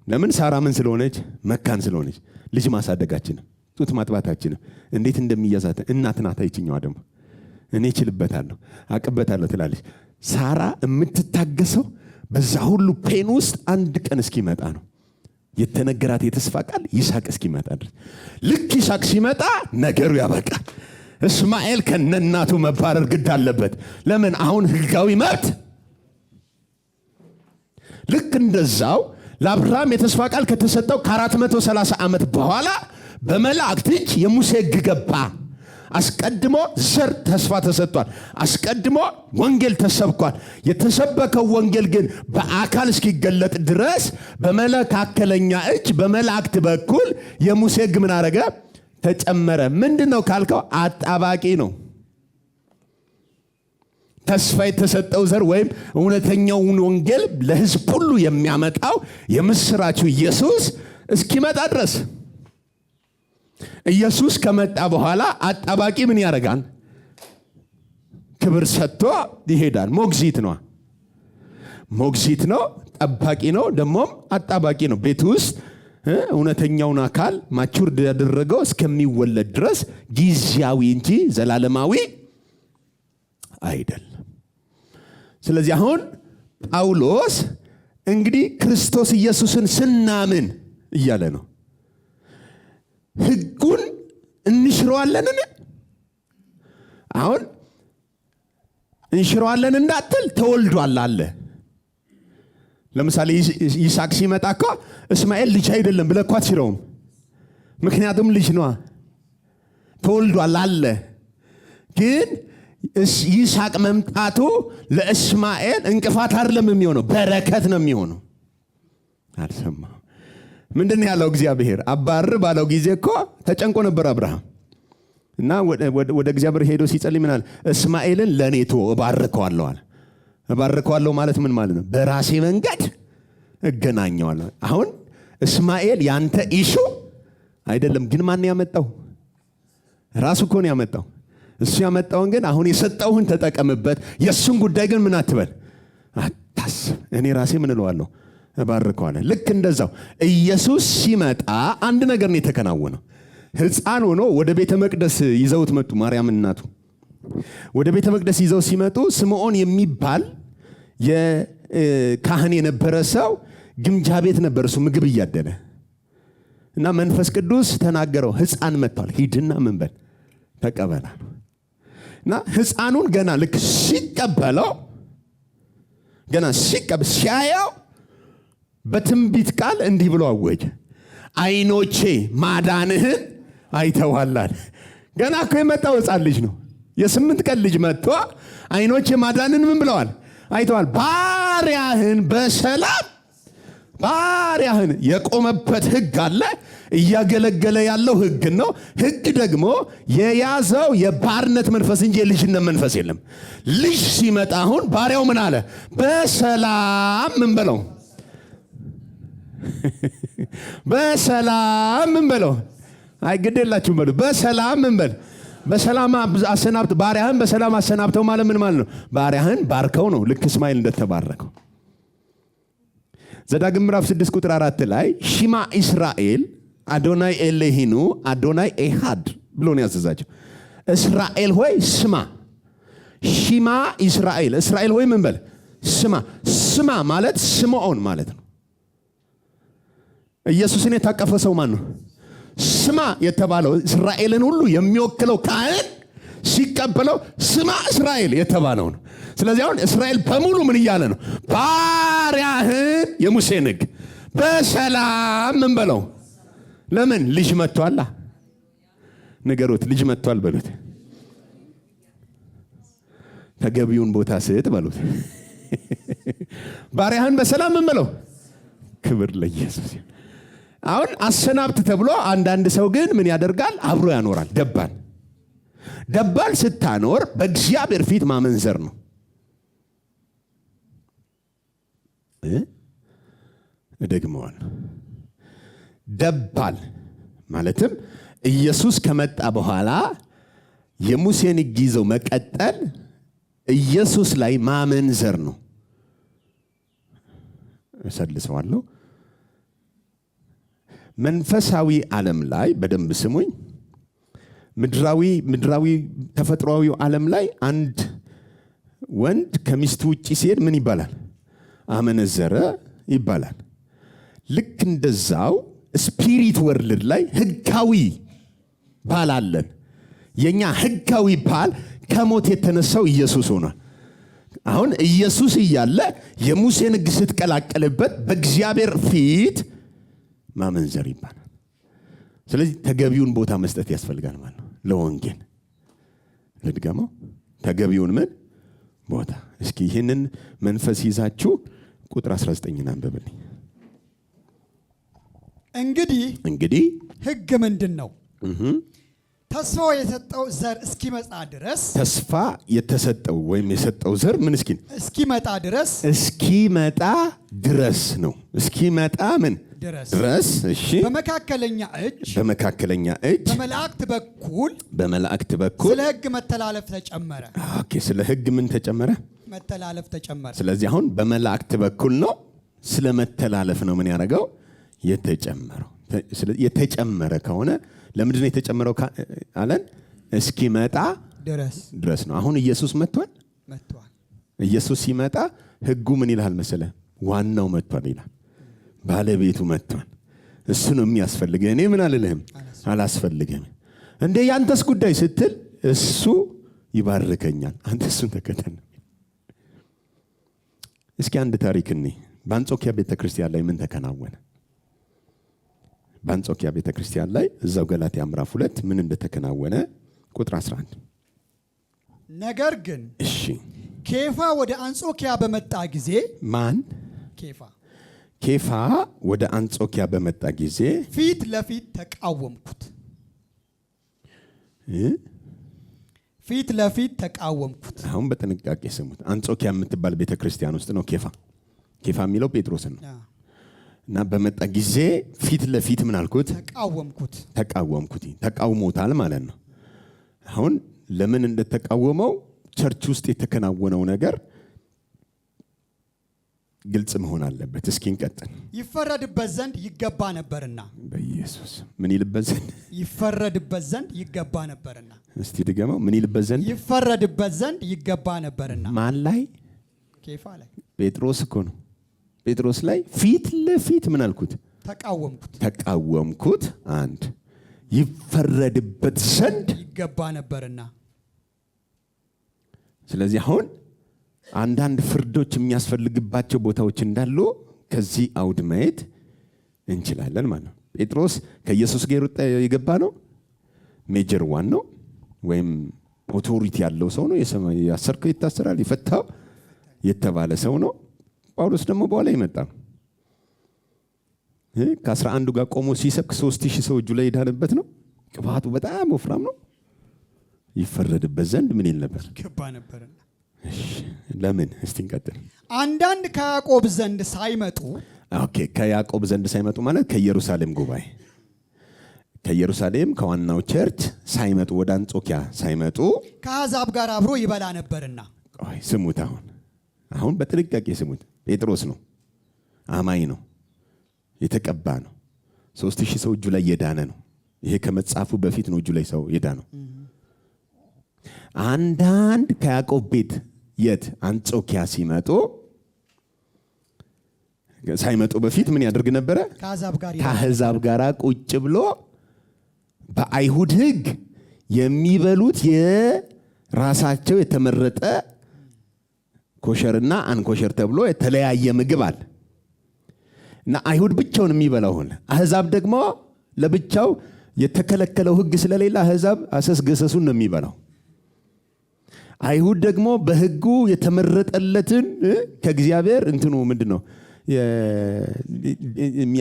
ለምን? ሳራ ምን ስለሆነች? መካን ስለሆነች። ልጅ ማሳደጋችንም ጡት ማጥባታችንም እንዴት እንደሚያዛት እናት ናት። ይችኛዋ ደግሞ እኔ እችልበታለሁ አቅበታለሁ ትላለች። ሳራ የምትታገሰው በዛ ሁሉ ፔን ውስጥ አንድ ቀን እስኪመጣ ነው። የተነገራት የተስፋ ቃል ይስሐቅ እስኪመጣ ድረስ። ልክ ይስሐቅ ሲመጣ ነገሩ ያበቃል። እስማኤል ከነናቱ መባረር ግድ አለበት። ለምን? አሁን ህጋዊ መብት። ልክ እንደዛው ለአብርሃም የተስፋ ቃል ከተሰጠው ከ430 ዓመት በኋላ በመላእክት እጅ የሙሴ ሕግ ገባ። አስቀድሞ ዘር ተስፋ ተሰጥቷል። አስቀድሞ ወንጌል ተሰብኳል። የተሰበከው ወንጌል ግን በአካል እስኪገለጥ ድረስ በመለካከለኛ እጅ በመላእክት በኩል የሙሴ ሕግ ምን አረገ? ተጨመረ። ምንድነው ካልከው አጣባቂ ነው። ተስፋ የተሰጠው ዘር ወይም እውነተኛውን ወንጌል ለህዝብ ሁሉ የሚያመጣው የምስራቹ ኢየሱስ እስኪመጣ ድረስ። ኢየሱስ ከመጣ በኋላ አጣባቂ ምን ያደርጋል? ክብር ሰጥቶ ይሄዳል። ሞግዚት ነው። ሞግዚት ነው፣ ጠባቂ ነው፣ ደሞም አጣባቂ ነው። ቤት ውስጥ እውነተኛውን አካል ማቹር ያደረገው እስከሚወለድ ድረስ ጊዜያዊ እንጂ ዘላለማዊ አይደለም። ስለዚህ አሁን ጳውሎስ እንግዲህ ክርስቶስ ኢየሱስን ስናምን እያለ ነው። ህጉን እንሽረዋለንን? አሁን እንሽረዋለን እንዳትል ተወልዷል አለ። ለምሳሌ ይስሐቅ ሲመጣ እኮ እስማኤል ልጅ አይደለም ብለህ እኮ አትሽረውም። ምክንያቱም ልጅ ነዋ፣ ተወልዷል አለ። ግን ይስሐቅ መምጣቱ ለእስማኤል እንቅፋት አይደለም የሚሆነው፣ በረከት ነው የሚሆነው። አልሰማም። ምንድን ያለው እግዚአብሔር? አባር ባለው ጊዜ እኮ ተጨንቆ ነበር አብርሃም እና ወደ እግዚአብሔር ሄዶ ሲጸልይ ምን አለ? እስማኤልን ለኔ ተወው እባርከዋለሁ አለ። እባርከዋለሁ ማለት ምን ማለት ነው? በራሴ መንገድ እገናኘዋለሁ። አሁን እስማኤል ያንተ ኢሹ አይደለም፣ ግን ማን ያመጣው? ራሱ እኮ ነው ያመጣው። እሱ ያመጣውን ግን አሁን የሰጠውን ተጠቀምበት። የሱን ጉዳይ ግን ምን አትበል፣ አታስብ። እኔ ራሴ ምን እለዋለሁ? እባርከዋለሁ። ልክ እንደዛው ኢየሱስ ሲመጣ አንድ ነገር ነው የተከናወነው። ሕፃን ሆኖ ወደ ቤተ መቅደስ ይዘውት መጡ። ማርያም እናቱ ወደ ቤተ መቅደስ ይዘው ሲመጡ ስምዖን የሚባል የካህን የነበረ ሰው ግምጃ ቤት ነበር፣ እሱ ምግብ እያደለ እና መንፈስ ቅዱስ ተናገረው፣ ሕፃን መጥቷል፣ ሂድና ምን በል ተቀበላል። እና ሕፃኑን ገና ልክ ሲቀበለው ሲያየው በትንቢት ቃል እንዲህ ብሎ አወጀ፣ ዓይኖቼ ማዳንህን አይተዋላል። ገና እኮ የመጣው ሕፃን ልጅ ነው። የ8 ቀን ልጅ መጥቶ ዓይኖቼ ማዳንን ምን ብለዋል? አይተዋል። ባሪያህን በሰላም ባሪያህን የቆመበት ሕግ አለ፣ እያገለገለ ያለው ሕግ ነው። ሕግ ደግሞ የያዘው የባርነት መንፈስ እንጂ የልጅነት መንፈስ የለም። ልጅ ሲመጣ አሁን ባሪያው ምን አለ? በሰላም ምን በለው በሰላም ምን በለው፣ አይ ግድ የላችሁም በሉ። በሰላም ምን በል፣ በሰላም አሰናብት፣ ባሪያህን በሰላም አሰናብተው ማለት ምን ማለት ነው? ባሪያህን ባርከው ነው፣ ልክ እስማኤል እንደተባረከው። ዘዳግም ምዕራፍ 6 ቁጥር 4 ላይ ሽማ እስራኤል አዶናይ ኤሌሂኑ አዶናይ ኤሃድ ብሎ ነው ያዘዛቸው። እስራኤል ሆይ ስማ። ሽማ እስራኤል፣ እስራኤል ሆይ ምን በል ስማ። ስማ ማለት ስምዖን ማለት ነው። ኢየሱስን የታቀፈ ሰው ማን ነው? ስማ የተባለው እስራኤልን ሁሉ የሚወክለው ካህን ሲቀበለው ስማ እስራኤል የተባለው ነው። ስለዚህ አሁን እስራኤል በሙሉ ምን እያለ ነው? ባሪያህን የሙሴን ሕግ በሰላም ምን በለው። ለምን? ልጅ መጥቷል። ንገሩት፣ ልጅ መጥቷል በሉት። ተገቢውን ቦታ ስጥ በሉት። ባሪያህን በሰላም ምን በለው። ክብር ለኢየሱስ። አሁን አሰናብት ተብሎ አንዳንድ ሰው ግን ምን ያደርጋል? አብሮ ያኖራል። ደባል ስታኖር በእግዚአብሔር ፊት ማመንዘር ነው። እደግመዋለሁ። ደባል ማለትም ኢየሱስ ከመጣ በኋላ የሙሴን ሕግ ይዘው መቀጠል ኢየሱስ ላይ ማመንዘር ነው። እሰልሰዋለሁ። መንፈሳዊ ዓለም ላይ በደንብ ስሙኝ። ምድራዊ ተፈጥሯዊው ዓለም ላይ አንድ ወንድ ከሚስቱ ውጪ ሲሄድ ምን ይባላል? አመነዘረ ይባላል። ልክ እንደዛው ስፒሪት ወርልድ ላይ ህጋዊ ባል አለን። የኛ ህጋዊ ባል ከሞት የተነሳው ኢየሱስ ሆኗል። አሁን ኢየሱስ እያለ የሙሴን ሕግ ስትቀላቀልበት በእግዚአብሔር ፊት ማመንዘር ይባላል። ስለዚህ ተገቢውን ቦታ መስጠት ያስፈልጋል ማለት ነው። ለወንጌል ልድገመው፣ ተገቢውን ምን ቦታ። እስኪ ይህንን መንፈስ ይዛችሁ ቁጥር 19 አንብብልኝ። እንግዲህ ሕግ ምንድን ነው? ተስፋ የተሰጠው ዘር እስኪመጣ ድረስ፣ ተስፋ የተሰጠው ወይም የሰጠው ዘር ምን እስኪመጣ ድረስ ነው። እስኪመጣ ምን ድረስ? እሺ። በመካከለኛ እጅ በመላእክት በኩል ስለ ሕግ መተላለፍ ተጨመረ። ኦኬ፣ ስለ ሕግ ምን ተጨመረ? መተላለፍ ተጨመረ። ስለዚህ አሁን በመላእክት በኩል ነው ስለ መተላለፍ ነው ምን ያደረገው? የተጨመረ ከሆነ ለምንድን ነው የተጨመረው አለን? እስኪመጣ ድረስ ነው። አሁን ኢየሱስ መጥቷል። ኢየሱስ ሲመጣ ሕጉ ምን ይላል መሰለ? ዋናው መጥቷል ይላል። ባለቤቱ መጥቷል። እሱ ነው የሚያስፈልገህ። እኔ ምን አልልህም፣ አላስፈልግህም። እንዴ ያንተስ ጉዳይ ስትል እሱ ይባርከኛል፣ አንተ እሱን ተከተል። እስኪ አንድ ታሪክ እኔ በአንጾኪያ ቤተክርስቲያን ላይ ምን ተከናወነ? በአንጾኪያ ቤተክርስቲያን ላይ እዛው ገላትያ ምዕራፍ 2 ምን እንደተከናወነ ቁጥር 11 ነገር ግን እሺ ኬፋ ወደ አንጾኪያ በመጣ ጊዜ ማን ኬፋ ወደ አንጾኪያ በመጣ ጊዜ ፊት ለፊት ተቃወምኩት። ፊት ለፊት ተቃወምኩት። አሁን በጥንቃቄ ስሙት። አንጾኪያ የምትባል ቤተክርስቲያን ውስጥ ነው ኬፋ የሚለው ጴጥሮስን ነው። እና በመጣ ጊዜ ፊት ለፊት ምን አልኩት? ተቃወምኩት። ተቃውሞታል ማለት ነው። አሁን ለምን እንደተቃወመው ቸርች ውስጥ የተከናወነው ነገር ግልጽ መሆን አለበት። እስኪ እንቀጥል። ይፈረድበት ዘንድ ይገባ ነበርና። በኢየሱስ ምን ይልበት ዘንድ? ይፈረድበት ዘንድ ይገባ ነበርና። እስቲ ድገመው። ምን ይልበት ዘንድ? ይፈረድበት ዘንድ ይገባ ነበርና። ማን ላይ? ኬፋ ላይ። ጴጥሮስ እኮ ነው። ጴጥሮስ ላይ ፊት ለፊት ምን አልኩት? ተቃወምኩት። አንድ ይፈረድበት ዘንድ ይገባ ነበርና። ስለዚህ አሁን አንዳንድ ፍርዶች የሚያስፈልግባቸው ቦታዎች እንዳሉ ከዚህ አውድ ማየት እንችላለን ማለት ነው። ጴጥሮስ ከኢየሱስ ጋር የገባ ነው። ሜጀር ዋን ነው ወይም ኦቶሪቲ ያለው ሰው ነው። ያሰርከው ይታሰራል፣ ይፈታው የተባለ ሰው ነው። ጳውሎስ ደግሞ በኋላ ይመጣ ነው። ከ11 ጋር ቆሞ ሲሰብክ 3000 ሰው እጁ ላይ የዳነበት ነው። ቅባቱ በጣም ወፍራም ነው። ይፈረድበት ዘንድ ምን ይል ነበር? ይገባ ነበርና። ለምን? እስቲ እንቀጥል። አንዳንድ ከያዕቆብ ዘንድ ሳይመጡ ከያዕቆብ ዘንድ ሳይመጡ ማለት ከኢየሩሳሌም ጉባኤ ከኢየሩሳሌም ከዋናው ቸርች ሳይመጡ ወደ አንጾኪያ ሳይመጡ ከአሕዛብ ጋር አብሮ ይበላ ነበርና። ስሙት። አሁን በጥንቃቄ ስሙት። ጴጥሮስ ነው፣ አማኝ ነው፣ የተቀባ ነው። 3000 ሰው እጁ ላይ የዳነ ነው። ይሄ ከመጻፉ በፊት ነው እጁ ላይ ሰው የዳነው። አንዳንድ ከያዕቆብ ቤት የት? አንጾኪያ ሳይመጡ በፊት ምን ያደርግ ነበረ? ከአሕዛብ ጋር ቁጭ ብሎ በአይሁድ ሕግ የሚበሉት የራሳቸው የተመረጠ ኮሸርና አንኮሸር ተብሎ የተለያየ ምግብ አለ እና አይሁድ ብቻውን የሚበላው ሆነ። አሕዛብ ደግሞ ለብቻው የተከለከለው ሕግ ስለሌለ አሕዛብ አሰስገሰሱን ነው የሚበላው። አይሁድ ደግሞ በሕጉ የተመረጠለትን ከእግዚአብሔር እንትኑ ምንድነው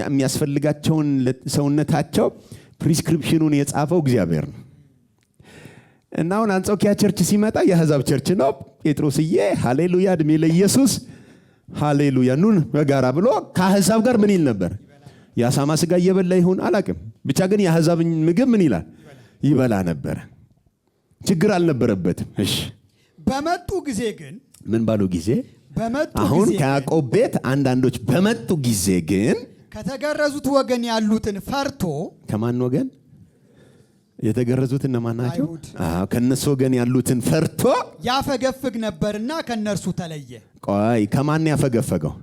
የሚያስፈልጋቸውን ሰውነታቸው ፕሪስክሪፕሽኑን የጻፈው እግዚአብሔር ነው። እና አሁን አንጾኪያ ቸርች ሲመጣ የአሕዛብ ቸርች ነው። ጴጥሮስዬ ሃሌሉያ፣ እድሜ ለኢየሱስ ሃሌሉያ፣ ኑን በጋራ ብሎ ከአሕዛብ ጋር ምን ይል ነበር? የአሳማ ስጋ እየበላ ይሁን አላቅም፣ ብቻ ግን የአሕዛብን ምግብ ምን ይላል? ይበላ ነበር። ችግር አልነበረበትም። እሺ በመጡ ጊዜ ግን ምን ባሉ ጊዜ? አሁን ከያዕቆብ ቤት አንዳንዶች በመጡ ጊዜ ግን ከተገረዙት ወገን ያሉትን ፈርቶ። ከማን ወገን? የተገረዙት እነማን ናቸው? ከነሱ ወገን ያሉትን ፈርቶ ያፈገፍግ ነበርና ከነርሱ ተለየ። ቆይ ከማን ያፈገፈገው?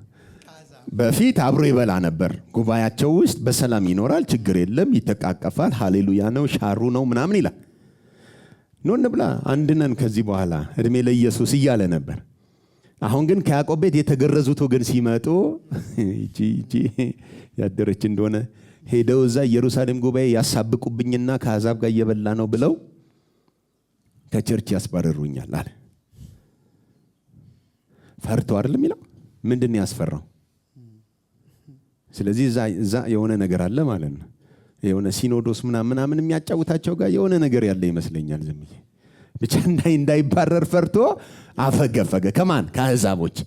በፊት አብሮ ይበላ ነበር። ጉባኤያቸው ውስጥ በሰላም ይኖራል፣ ችግር የለም፣ ይተቃቀፋል። ሃሌሉያ ነው፣ ሻሩ ነው ምናምን ይላል። ኖን ብላ አንድነን ከዚህ በኋላ እድሜ ለኢየሱስ እያለ ነበር። አሁን ግን ከያዕቆብ ቤት የተገረዙት ወገን ሲመጡ እጂ ያደረች እንደሆነ ሄደው እዛ ኢየሩሳሌም ጉባኤ ያሳብቁብኝና ከአሕዛብ ጋር እየበላ ነው ብለው ከቸርች ያስባረሩኛል አለ። ፈርቶ አይደለም የሚለው። ምንድን ነው ያስፈራው? ስለዚህ እዛ የሆነ ነገር አለ ማለት ነው። የሆነ ሲኖዶስ ምናምን የሚያጫውታቸው ጋር የሆነ ነገር ያለ ይመስለኛል። ዝም ብቻ እንዳይባረር ፈርቶ አፈገፈገ። ከማን? ከአሕዛቦች።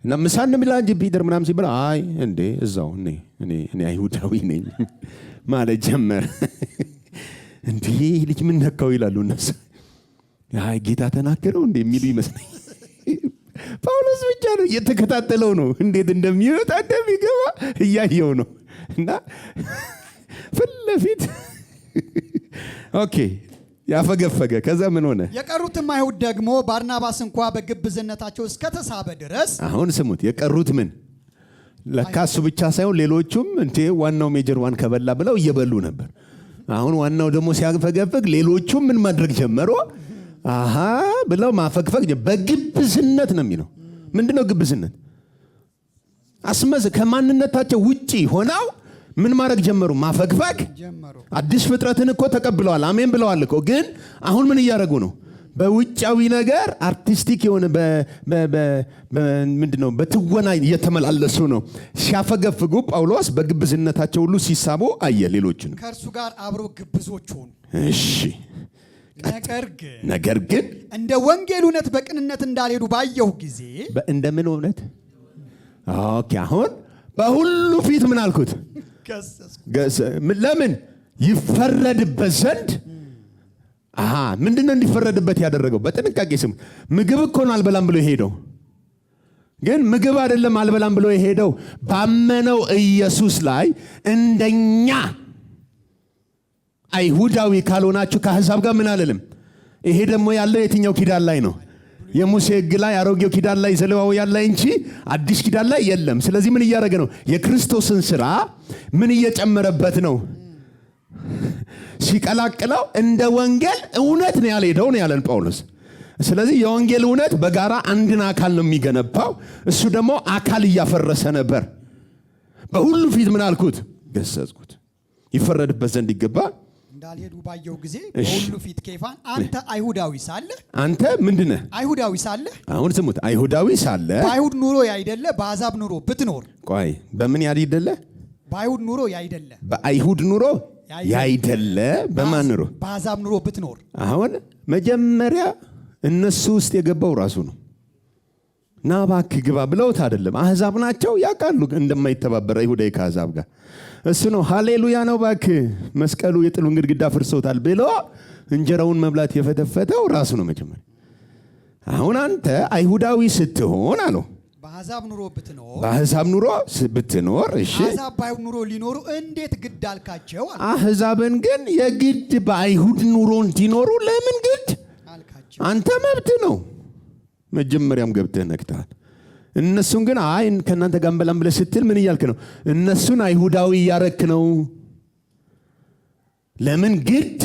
እና ምሳን ብላ እንጂ ፒተር ምናምን ሲባል አይ እንዴ እዛው እኔ አይሁዳዊ ነኝ ማለት ጀመረ። እንዴ ልጅ ምን ነካው ይላሉ እነሱ። አይ ጌታ ተናገረው እንዴ የሚሉ ይመስለኛል። ጳውሎስ ብቻ ነው እየተከታተለው ነው፣ እንዴት እንደሚወጣ እንደሚገባ እያየው ነው። እና ፊት ለፊት ኦኬ ያፈገፈገ። ከዛ ምን ሆነ? የቀሩትም አይሁድ ደግሞ ባርናባስ እንኳ በግብዝነታቸው እስከተሳበ ድረስ። አሁን ስሙት። የቀሩት ምን ለካ እሱ ብቻ ሳይሆን ሌሎቹም እንቴ ዋናው ሜጀር ዋን ከበላ ብለው እየበሉ ነበር። አሁን ዋናው ደግሞ ሲያፈገፈግ ሌሎቹም ምን ማድረግ ጀመሩ? አሃ ብለው ማፈግፈግ። በግብዝነት ነው የሚለው። ምንድነው ግብዝነት? ከማንነታቸው ውጪ ሆነው ምን ማድረግ ጀመሩ? ማፈግፈግ። አዲስ ፍጥረትን እኮ ተቀብለዋል፣ አሜን ብለዋል እኮ። ግን አሁን ምን እያደረጉ ነው? በውጫዊ ነገር አርቲስቲክ የሆነ ምንድነው በትወና እየተመላለሱ ነው። ሲያፈገፍጉ ጳውሎስ በግብዝነታቸው ሁሉ ሲሳቡ አየ ሌሎችን ከእርሱ ጋር አብሮ ግብዞች ሆኑ። እሺ ነገር ግን እንደ ወንጌል እውነት በቅንነት እንዳልሄዱ ባየሁ ጊዜ እንደምን እውነት ኦኬ አሁን በሁሉ ፊት ምን አልኩት? ለምን ይፈረድበት ዘንድ ምንድነው እንዲፈረድበት ያደረገው? በጥንቃቄ ስሙ። ምግብ እኮ ነው አልበላም ብሎ የሄደው። ግን ምግብ አይደለም አልበላም ብሎ የሄደው ባመነው ኢየሱስ ላይ እንደኛ አይሁዳዊ ካልሆናችሁ ከአሕዛብ ጋር ምን አለልም። ይሄ ደግሞ ያለው የትኛው ኪዳን ላይ ነው? የሙሴ ሕግ ላይ አሮጌው ኪዳን ላይ ዘሌዋውያን ላይ እንጂ አዲስ ኪዳን ላይ የለም። ስለዚህ ምን እያደረገ ነው? የክርስቶስን ስራ ምን እየጨመረበት ነው? ሲቀላቅለው እንደ ወንጌል እውነት ነው ያልሄደው ነው ያለን ጳውሎስ። ስለዚህ የወንጌል እውነት በጋራ አንድን አካል ነው የሚገነባው። እሱ ደግሞ አካል እያፈረሰ ነበር። በሁሉ ፊት ምን አልኩት? ገሰጽኩት። ይፈረድበት ዘንድ ይገባ እንዳልሄዱ ባየው ጊዜ በሁሉ ፊት ኬፋን አንተ አይሁዳዊ ሳለህ አንተ ምንድነህ? አይሁዳዊ ሳለህ አሁን ስሙት። አይሁዳዊ ሳለህ በአይሁድ ኑሮ ያይደለ በአሕዛብ ኑሮ ብትኖር ቆይ በምን ያይደለ? በአይሁድ ኑሮ ያይደለ በአይሁድ ኑሮ ያይደለ በማን ኑሮ? በአሕዛብ ኑሮ ብትኖር። አሁን መጀመሪያ እነሱ ውስጥ የገባው ራሱ ነው። ና እባክህ ግባ ብለውት አይደለም። አሕዛብ ናቸው ያውቃሉ እንደማይተባበር አይሁዳዊ ከአሕዛብ ጋር። እሱ ነው ሃሌሉያ ነው እባክህ መስቀሉ የጥሉን ግድግዳ ፍርሶታል ብሎ እንጀራውን መብላት የፈተፈተው ራሱ ነው መጀመሪያ። አሁን አንተ አይሁዳዊ ስትሆን አለው በአሕዛብ ኑሮ ብትኖር በአሕዛብ ኑሮ ብትኖር እሺ አሕዛብ በአይሁድ ኑሮ ሊኖሩ እንዴት ግድ አልካቸው? አሕዛብን ግን የግድ በአይሁድ ኑሮ እንዲኖሩ ለምን ግድ አልካቸው? አንተ መብት ነው። መጀመሪያም ገብተህ ነክተሃል። እነሱን ግን አይ ከእናንተ ጋር እንበላም ብለህ ስትል ምን እያልክ ነው? እነሱን አይሁዳዊ እያረክ ነው። ለምን ግድ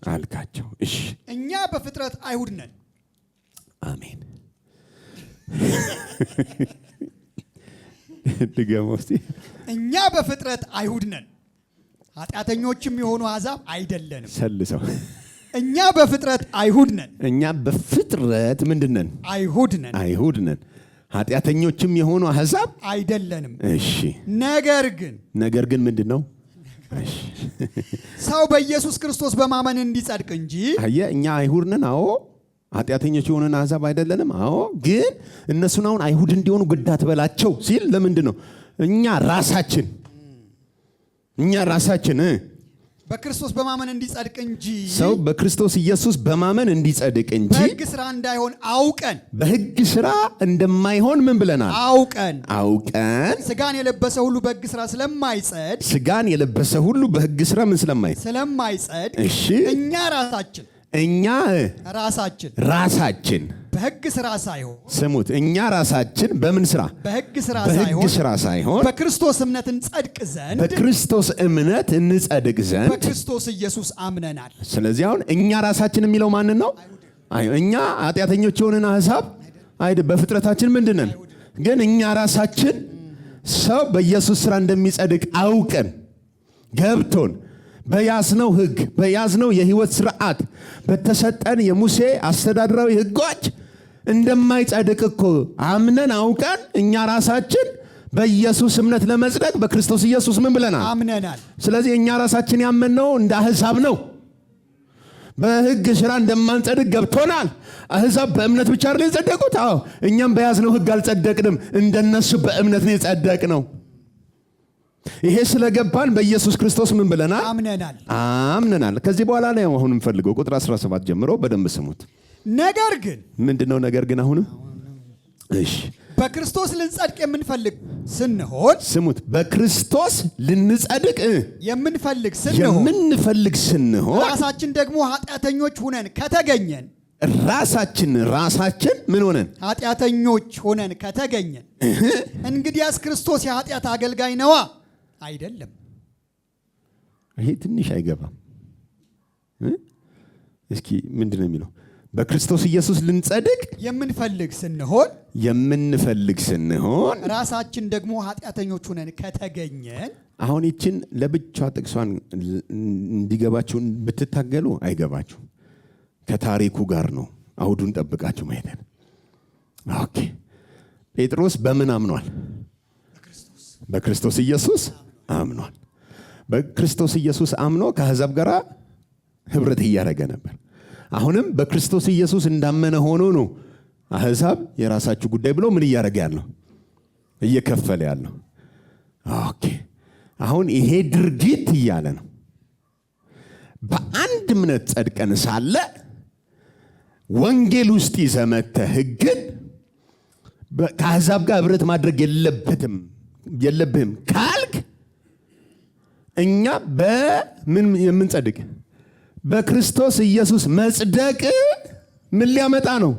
አልካቸው? እሺ እኛ በፍጥረት አይሁድ ነን። አሜን። ድገሞ እስቲ። እኛ በፍጥረት አይሁድ ነን፣ ኃጢአተኞችም የሆኑ አሕዛብ አይደለንም። ሰልሰው እኛ በፍጥረት አይሁድ ነን። እኛ በፍጥረት ምንድን ነን? አይሁድ ነን። አይሁድ ነን፣ ኃጢአተኞችም የሆኑ አሕዛብ አይደለንም። እሺ ነገር ግን ምንድን ነው? ሰው በኢየሱስ ክርስቶስ በማመን እንዲጸድቅ እንጂ። አየህ እኛ አይሁድ ነን። አዎ ኃጢአተኞች የሆነን አሕዛብ አይደለንም። አዎ ግን እነሱን አሁን አይሁድ እንዲሆኑ ግድ አትበላቸው ሲል ለምንድን ነው? እኛ ራሳችን በክርስቶስ በማመን እንዲጸድቅ እንጂ ሰው በክርስቶስ ኢየሱስ በማመን እንዲጸድቅ እንጂ በሕግ ሥራ እንዳይሆን አውቀን በሕግ ሥራ እንደማይሆን ምን ብለናል? አውቀን ሥጋን የለበሰ ሁሉ በሕግ ሥራ ስለማይጸድቅ ስለማይጸድቅ እሺ እኛ ራሳችን በሕግ ሥራ ሳይሆን ስሙት፣ እኛ ራሳችን በምን ሥራ? በሕግ ሥራ ሳይሆን በክርስቶስ እምነት እንጸድቅ ዘንድ በክርስቶስ ኢየሱስ አምነናል። ስለዚህ አሁን እኛ ራሳችን የሚለው ማንን ነው? እኛ ኃጢአተኞች የሆንን አሕዛብ በፍጥረታችን ምንድን ነን? ግን እኛ ራሳችን ሰው በኢየሱስ ሥራ እንደሚጸድቅ አውቀን ገብቶን በያዝነው ሕግ በያዝነው የሕይወት ሥርዓት በተሰጠን የሙሴ አስተዳደራዊ ሕጎች እንደማይጸድቅ እኮ አምነን አውቀን እኛ ራሳችን በኢየሱስ እምነት ለመጽደቅ በክርስቶስ ኢየሱስ ምን ብለናል? አምነናል። ስለዚህ እኛ ራሳችን ያመንነው እንደ አሕዛብ ነው። በሕግ ሥራ እንደማንጸድቅ ገብቶናል። አሕዛብ በእምነት ብቻ አይደል የጸደቁት? አዎ እኛም በያዝነው ሕግ አልጸደቅንም፣ እንደነሱ በእምነት ነው የጸደቅነው። ይሄ ስለገባን በኢየሱስ ክርስቶስ ምን ብለናል? አምነናል። ከዚህ በኋላ ነው አሁን እንፈልገው ቁጥር 17 ጀምሮ በደንብ ስሙት። ነገር ግን ምንድነው ነገር ግን? አሁንም እሺ በክርስቶስ ልንጸድቅ የምንፈልግ ስንሆን ስሙት፣ በክርስቶስ ልንጸድቅ የምንፈልግ ስንሆን ራሳችን ደግሞ ኃጢአተኞች ሆነን ከተገኘን ራሳችን ምን ሆነን? ኃጢአተኞች ሆነን ከተገኘን እንግዲያስ ክርስቶስ የኃጢአት አገልጋይ ነዋ? አይደለም። ይሄ ትንሽ አይገባም። እስኪ ምንድነው የሚለው? በክርስቶስ ኢየሱስ ልንጸድቅ የምንፈልግ ስንሆን ራሳችን ደግሞ ኃጢአተኞች ሆነን ከተገኘን። አሁን ይችን ለብቻ ጥቅሷን እንዲገባችሁ ብትታገሉ አይገባችሁ። ከታሪኩ ጋር ነው። አውዱን ጠብቃችሁ ማየት። ኦኬ ጴጥሮስ በምን አምኗል? በክርስቶስ ኢየሱስ አምኗል። በክርስቶስ ኢየሱስ አምኖ ከአሕዛብ ጋር ህብረት እያደረገ ነበር። አሁንም በክርስቶስ ኢየሱስ እንዳመነ ሆኖ ነው አሕዛብ የራሳችሁ ጉዳይ ብሎ ምን እያደረገ ያለው? እየከፈለ ያለው። ኦኬ አሁን ይሄ ድርጊት እያለ ነው። በአንድ እምነት ጸድቀን ሳለ ወንጌል ውስጥ ይዘህ መጥተህ ሕግን ከአሕዛብ ጋር ህብረት ማድረግ የለብህም ካልክ እኛ በምን የምንጸድቅ? በክርስቶስ ኢየሱስ መጽደቅ ምን ሊያመጣ ነው?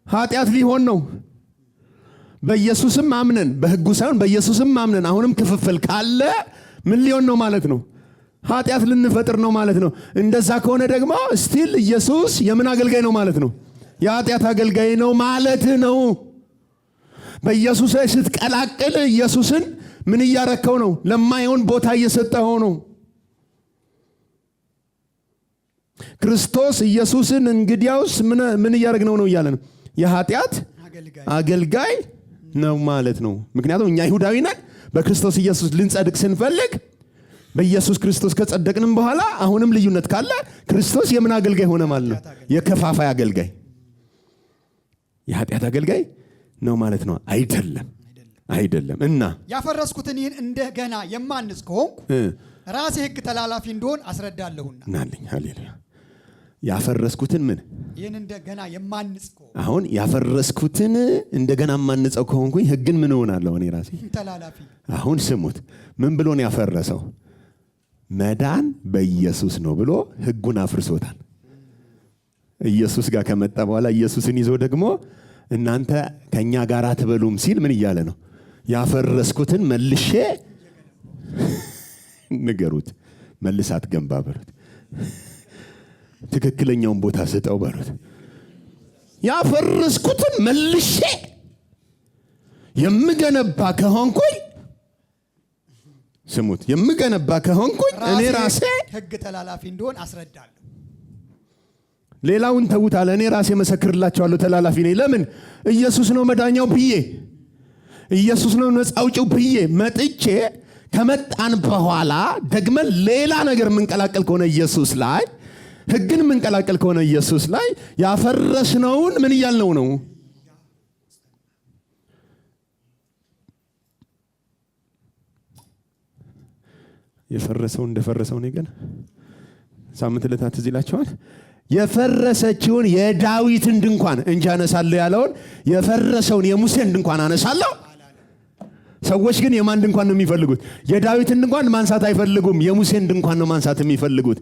ኃጢአት ሊሆን ነው። በኢየሱስም አምነን በሕጉ ሳይሆን በኢየሱስም አምነን አሁንም ክፍፍል ካለ ምን ሊሆን ነው ማለት ነው? ኃጢአት ልንፈጥር ነው ማለት ነው። እንደዛ ከሆነ ደግሞ ስቲል ኢየሱስ የምን አገልጋይ ነው ማለት ነው? የኃጢአት አገልጋይ ነው ማለት ነው። በኢየሱስ ላይ ስትቀላቅል ኢየሱስን ምን እያረከው ነው? ለማይሆን ቦታ እየሰጠኸው ነው። ክርስቶስ ኢየሱስን እንግዲያውስ ምን እያደረግነው ነው እያለ ነው? የኃጢአት አገልጋይ ነው ማለት ነው። ምክንያቱም እኛ ይሁዳዊ ነን። በክርስቶስ ኢየሱስ ልንጸድቅ ስንፈልግ በኢየሱስ ክርስቶስ ከጸደቅንም በኋላ አሁንም ልዩነት ካለ ክርስቶስ የምን አገልጋይ ሆነ ማለት ነው? የከፋፋይ አገልጋይ፣ የኃጢአት አገልጋይ ነው ማለት ነው። አይደለም። እና ያፈረስኩትን ይህን እንደገና የማንጽ ከሆንኩ ራሴ ሕግ ተላላፊ እንደሆን አስረዳለሁና ናልኝ። ሃሌሉያ። ያፈረስኩትን ምን ይህን እንደገና የማንጽ ከሆንኩ አሁን ያፈረስኩትን እንደገና የማንጸው ከሆንኩኝ ሕግን ምን እሆናለሁ? እኔ ራሴ ተላላፊ። አሁን ስሙት፣ ምን ብሎ ነው ያፈረሰው? መዳን በኢየሱስ ነው ብሎ ሕጉን አፍርሶታል። ኢየሱስ ጋር ከመጣ በኋላ ኢየሱስን ይዞ ደግሞ እናንተ ከኛ ጋር አትበሉም ሲል ምን እያለ ነው? ያፈረስኩትን መልሼ ንገሩት። መልስ አትገንባ በሉት። ትክክለኛውን ቦታ ስጠው በሉት። ያፈረስኩትን መልሼ የምገነባ ከሆንኩኝ ስሙት፣ የምገነባ ከሆንኩኝ እኔ ራሴ ሕግ ተላላፊ እንደሆን አስረዳለሁ። ሌላውን ተውታለ። እኔ ራሴ መሰክርላቸዋለሁ ተላላፊ ነኝ። ለምን? ኢየሱስ ነው መዳኛው ብዬ፣ ኢየሱስ ነው ነፃ አውጪው ብዬ መጥቼ ከመጣን በኋላ ደግመን ሌላ ነገር የምንቀላቀል ከሆነ ኢየሱስ ላይ ሕግን የምንቀላቀል ከሆነ ኢየሱስ ላይ ያፈረስነውን ምን እያልነው ነው? የፈረሰው እንደፈረሰው ነው። ግን ሳምንት ዕለታት እዚህ ይላቸዋል። የፈረሰችውን የዳዊትን ድንኳን እንጂ አነሳለሁ ያለውን የፈረሰውን የሙሴን ድንኳን አነሳለሁ። ሰዎች ግን የማን ድንኳን ነው የሚፈልጉት? የዳዊትን ድንኳን ማንሳት አይፈልጉም። የሙሴን ድንኳን ነው ማንሳት የሚፈልጉት።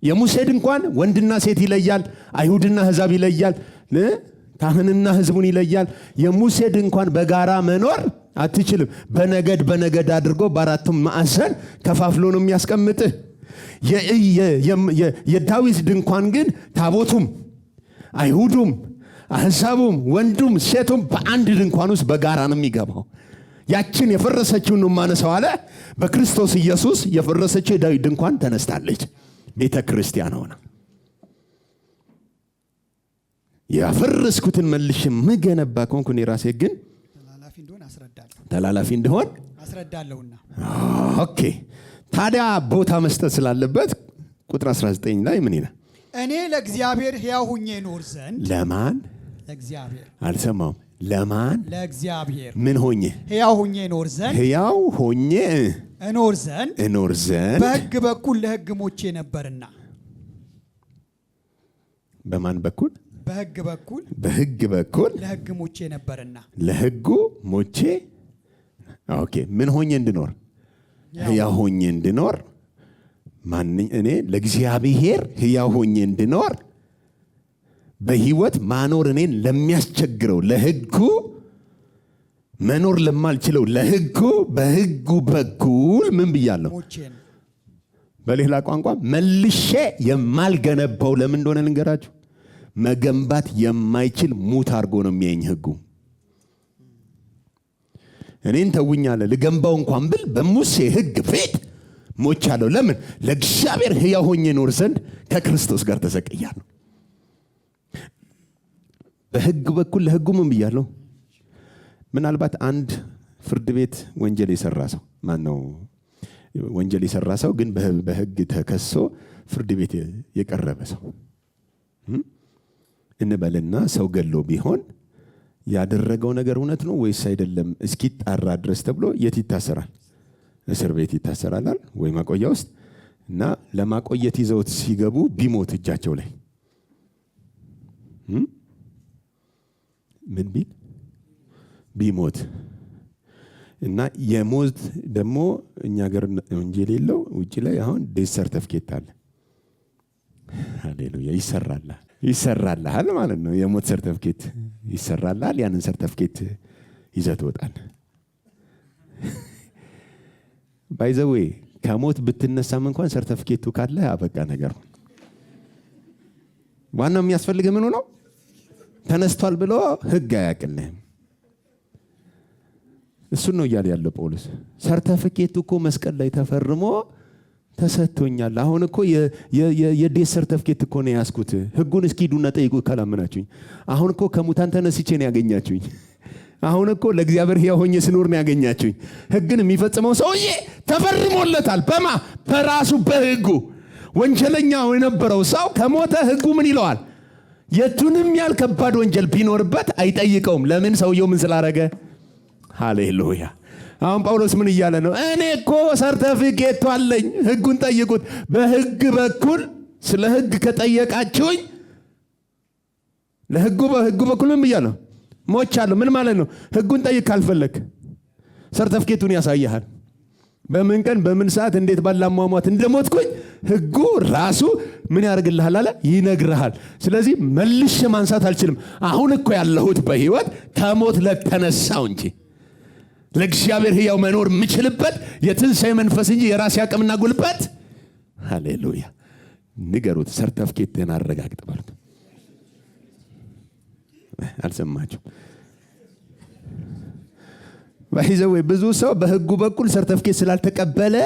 የሙሴ ድንኳን ወንድና ሴት ይለያል፣ አይሁድና አሕዛብ ይለያል፣ ካህንና ሕዝቡን ይለያል። የሙሴ ድንኳን በጋራ መኖር አትችልም። በነገድ አድርጎ በአራቱም ማዕዘን ከፋፍሎ ነው የሚያስቀምጥህ። የዳዊት ድንኳን ግን ታቦቱም አይሁዱም አሕዛቡም ወንዱም ሴቱም በአንድ ድንኳን ውስጥ በጋራ ነው የሚገባው። ያችን የፈረሰችውን ነው ማነሳው አለ። በክርስቶስ ኢየሱስ የፈረሰችው የዳዊት ድንኳን ተነስታለች፣ ቤተ ክርስቲያን ሆነ። ያፈረስኩትን መልሼ የምገነባ ከሆንኩ እኔ ራሴ ግን ተላላፊ እንደሆን አስረዳለሁና። ኦኬ ታዲያ ቦታ መስጠት ስላለበት ቁጥር 19 ላይ ምን ይላል? እኔ ለእግዚአብሔር ሕያው ሁኜ እኖር ዘንድ። ለማን? ለእግዚአብሔር። አልሰማውም። ለማን? ለእግዚአብሔር። ምን ሆኜ? ሕያው ሁኜ እኖር ዘንድ። ሕያው ሆኜ እኖር ዘንድ በሕግ በኩል ለሕግ ሞቼ ነበርና። በማን በኩል? በሕግ በኩል ለሕግ ሞቼ ነበርና። ለሕጉ ሞቼ። ኦኬ ምን ሆኜ እንድኖር? ሕያው ሆኜ እንድኖር። እኔ ለእግዚአብሔር ሕያው ሆኜ እንድኖር በህይወት ማኖር እኔን ለሚያስቸግረው ለሕጉ መኖር ለማልችለው ለሕጉ በሕጉ በኩል ምን ብያለሁ? በሌላ ቋንቋ መልሼ የማልገነባው ለምን እንደሆነ ልንገራችሁ። መገንባት የማይችል ሙት አድርጎ ነው የሚያየኝ ሕጉ። እኔን ተውኛለ ልገንባው እንኳን ብል በሙሴ ሕግ ፊት ሞቻለሁ። ለምን? ለእግዚአብሔር ሕያው ሆኜ ኖር ዘንድ ከክርስቶስ ጋር ተሰቅያለሁ። በሕግ በኩል ለሕጉ ምን ብያለሁ? ምናልባት አንድ ፍርድ ቤት ወንጀል የሰራ ሰው ማነው? ወንጀል የሰራ ሰው ግን በሕግ ተከሶ ፍርድ ቤት የቀረበ ሰው እንበልና ሰው ገሎ ቢሆን ያደረገው ነገር እውነት ነው ወይስ አይደለም እስኪጣራ ድረስ ተብሎ የት ይታሰራል? እስር ቤት ይታሰራል ወይ ማቆያ ውስጥ። እና ለማቆየት ይዘውት ሲገቡ ቢሞት እጃቸው ላይ ምን ቢሞት እና የሞት ደግሞ እኛ ሀገር ወንጀል የለው ውጪ ላይ አሁን ዴዝ ሰርተፍኬት አለ። ሃሌሉያ! ይሰራልሃል ማለት ነው። የሞት ሰርተፍኬት ይሰራልሃል። ያንን ሰርተፍኬት ይዘህ ትወጣለህ። ባይ ዘ ዌይ ከሞት ብትነሳም እንኳን ሰርተፍኬቱ ካለ አበቃ ነገር ነው። ዋናው የሚያስፈልግ ምኑ ነው? ተነስቷል ብሎ ሕግ አያውቅልህም። እሱን ነው እያለ ያለው ጳውሎስ። ሰርተፍኬቱ እኮ መስቀል ላይ ተፈርሞ ተሰጥቶኛል። አሁን እኮ የዴስ ሰርተፍኬት እኮ ነው ያስኩት። ሕጉን እስኪ ሂዱና ጠይቁ ካላመናችሁኝ። አሁን እኮ ከሙታን ተነስቼ ነው ያገኛችሁኝ። አሁን እኮ ለእግዚአብሔር ሕያው ሆኜ ስኖር ነው ያገኛችሁኝ። ሕግን የሚፈጽመው ሰውዬ ተፈርሞለታል። በራሱ በሕጉ። ወንጀለኛው የነበረው ሰው ከሞተ ሕጉ ምን ይለዋል? የቱንም ያህል ከባድ ወንጀል ቢኖርበት አይጠይቀውም። ለምን? ሰውየው ምን ስላረገ? ሃሌሉያ! አሁን ጳውሎስ ምን እያለ ነው? እኔ እኮ ሰርተፊኬቱ አለኝ። ሕጉን ጠይቁት። በሕግ በኩል ስለ ሕግ ከጠየቃችሁኝ በሕጉ በኩል ምን ብያለሁ? ሞቻለሁ። ምን ማለት ነው? ሕጉን ጠይቅ ካልፈለክ ሰርተፊኬቱን ያሳያል። በምን ቀን በምን ሰዓት እንዴት ባለ አሟሟት እንደሞትኩኝ ሕጉ ራሱ ምን ያደርግልሃል አለ? ይነግርሃል። ስለዚህ መልሼ ማንሳት አልችልም። አሁን እኮ ያለሁት በሕይወት ከሞት ለተነሳው እንጂ ለእግዚአብሔር ሕያው መኖር የምችልበት የትንሣኤ መንፈስ እንጂ የራሴ አቅምና ጉልበት። ሃሌሉያ! ንገሩት። ሰርተፊኬትን አረጋግጥ በሉት። አልሰማችሁ? ባይዘው ብዙ ሰው በሕጉ በኩል ሰርተፊኬት ስላልተቀበለ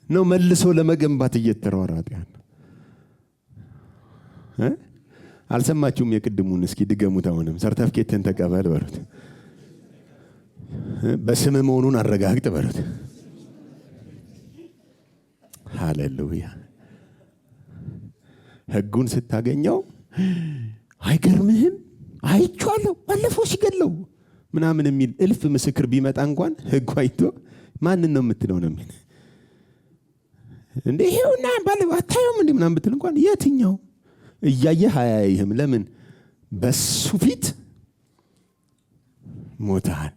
ነው መልሶ ለመገንባት እየተሯሯጠ ያለው። አልሰማችሁም? የቅድሙን እስኪ ድገሙት። አሁንም ሰርተፊኬትን ተቀበል በሉት። በስም መሆኑን አረጋግጥ በሉት። ሃሌሉያ! ሕጉን ስታገኘው አይገርምህም? አይቼዋለሁ ባለፈው ሲገለው ምናምን የሚል እልፍ ምስክር ቢመጣ እንኳን ሕጉ አይቶ ማንን ነው የምትለው ነው የሚል እንዴ ይሄውና ባለ አታየውም እንዴ ምናምን ብትል እንኳን የትኛው እያየህ አያይህም። ለምን? በሱ ፊት ሞተሃል።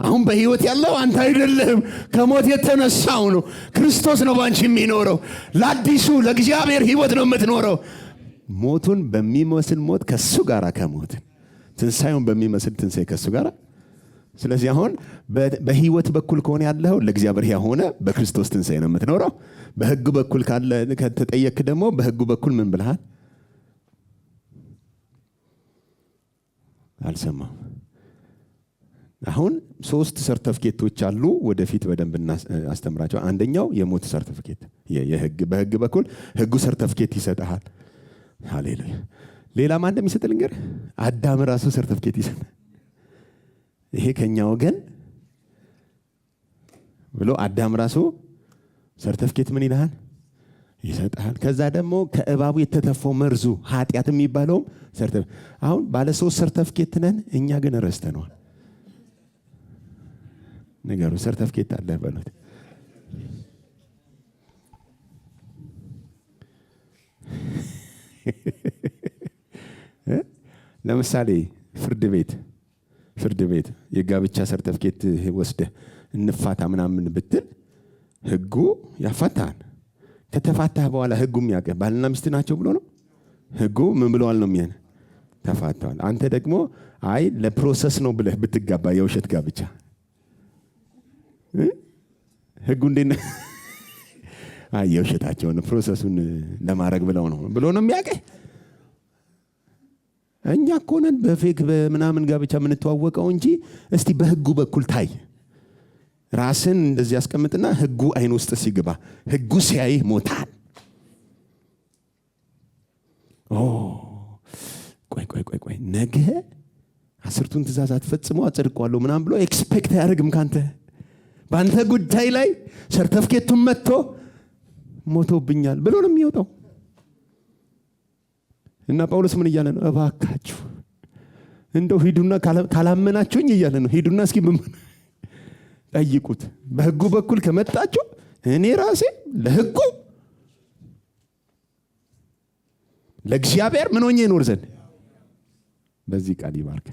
አሁን በሕይወት ያለው አንተ አይደለም፣ ከሞት የተነሳው ነው። ክርስቶስ ነው ባንቺ የሚኖረው። ለአዲሱ ለእግዚአብሔር ሕይወት ነው የምትኖረው። ሞቱን በሚመስል ሞት ከሱ ጋር ከሞትን፣ ትንሣኤውን በሚመስል ትንሣኤ ከሱ ጋር። ስለዚህ አሁን በሕይወት በኩል ከሆነ ያለው ለእግዚአብሔር ሕያው ሆነ በክርስቶስ ትንሣኤ ነው የምትኖረው። በሕግ በኩል ካለ ከተጠየክ ደግሞ በሕጉ በኩል ምን ብለሃል? አልሰማም። አሁን 3 ሰርተፊኬቶች አሉ። ወደፊት በደንብ አስተምራቸው። አንደኛው የሞት ሰርተፊኬት፣ በሕግ በኩል ሕጉ ሰርተፊኬት ይሰጣል። ሃሌሉያ! ሌላ ማን እንደሚሰጥ ልንገር። አዳም ራሱ ሰርተፊኬት ይሰጣል። ይሄ ከኛ ወገን ብሎ አዳም ራሱ ሰርተፊኬት ምን ይልሃል? ይሰጣል። ከዛ ደግሞ ከእባቡ የተተፋው መርዙ ኃጢአት የሚባለውም ሰርተፊኬት። አሁን ባለ 3 ሰርተፊኬት ነን፣ እኛ ግን ረስተነዋል። ነገሩ ሰርተፊኬት አለ በሉት። ለምሳሌ ፍርድ ቤት የጋብቻ ሰርተፊኬት ወስደህ እንፋታ ምናምን ብትል ሕጉ ያፋታል። ከተፋታህ በኋላ ሕጉም ያቀ ባልና ሚስት ናቸው ብሎ ነው። ሕጉ ምን ብለዋል ነው የሚሆን? ተፋተዋል። አንተ ደግሞ አይ ለፕሮሰስ ነው ብለህ ብትጋባ የውሸት ጋብቻ ሕጉ እንዴት ነው? አይ የውሸታቸውን ፕሮሰሱን ለማድረግ ብለው ነው የሚያቀህ። እኛ እኮ ነን በፌክ በምናምን ጋብቻ የምንተዋወቀው እንጂ እስቲ በሕጉ በኩል ታይ። ራስን እንደዚህ ያስቀምጥና ህጉ አይን ውስጥ ሲገባ ህጉ ሲያይ ሞታል። ቆይ ነገ 10ቱን ትእዛዛት ፈጽሞ አጸድቀዋለሁ ምናምን ብሎ ኤክስፔክት አያደርግም ካንተ። በአንተ ጉዳይ ላይ ሰርተፍኬቱን መጥቶ ሞቶብኛል ብሎ ነው የሚወጣው። እና ጳውሎስ ምን እያለ ነው? እባካችሁ እንደው ሂዱና ካላመናችሁኝ እያለ ነው። ሂዱና እስኪ ጠይቁት። በህጉ በኩል ከመጣችሁ እኔ ራሴ ለህጉ ለእግዚአብሔር ምን ሆኜ እኖር ዘንድ። በዚህ ቃል ይባርክ።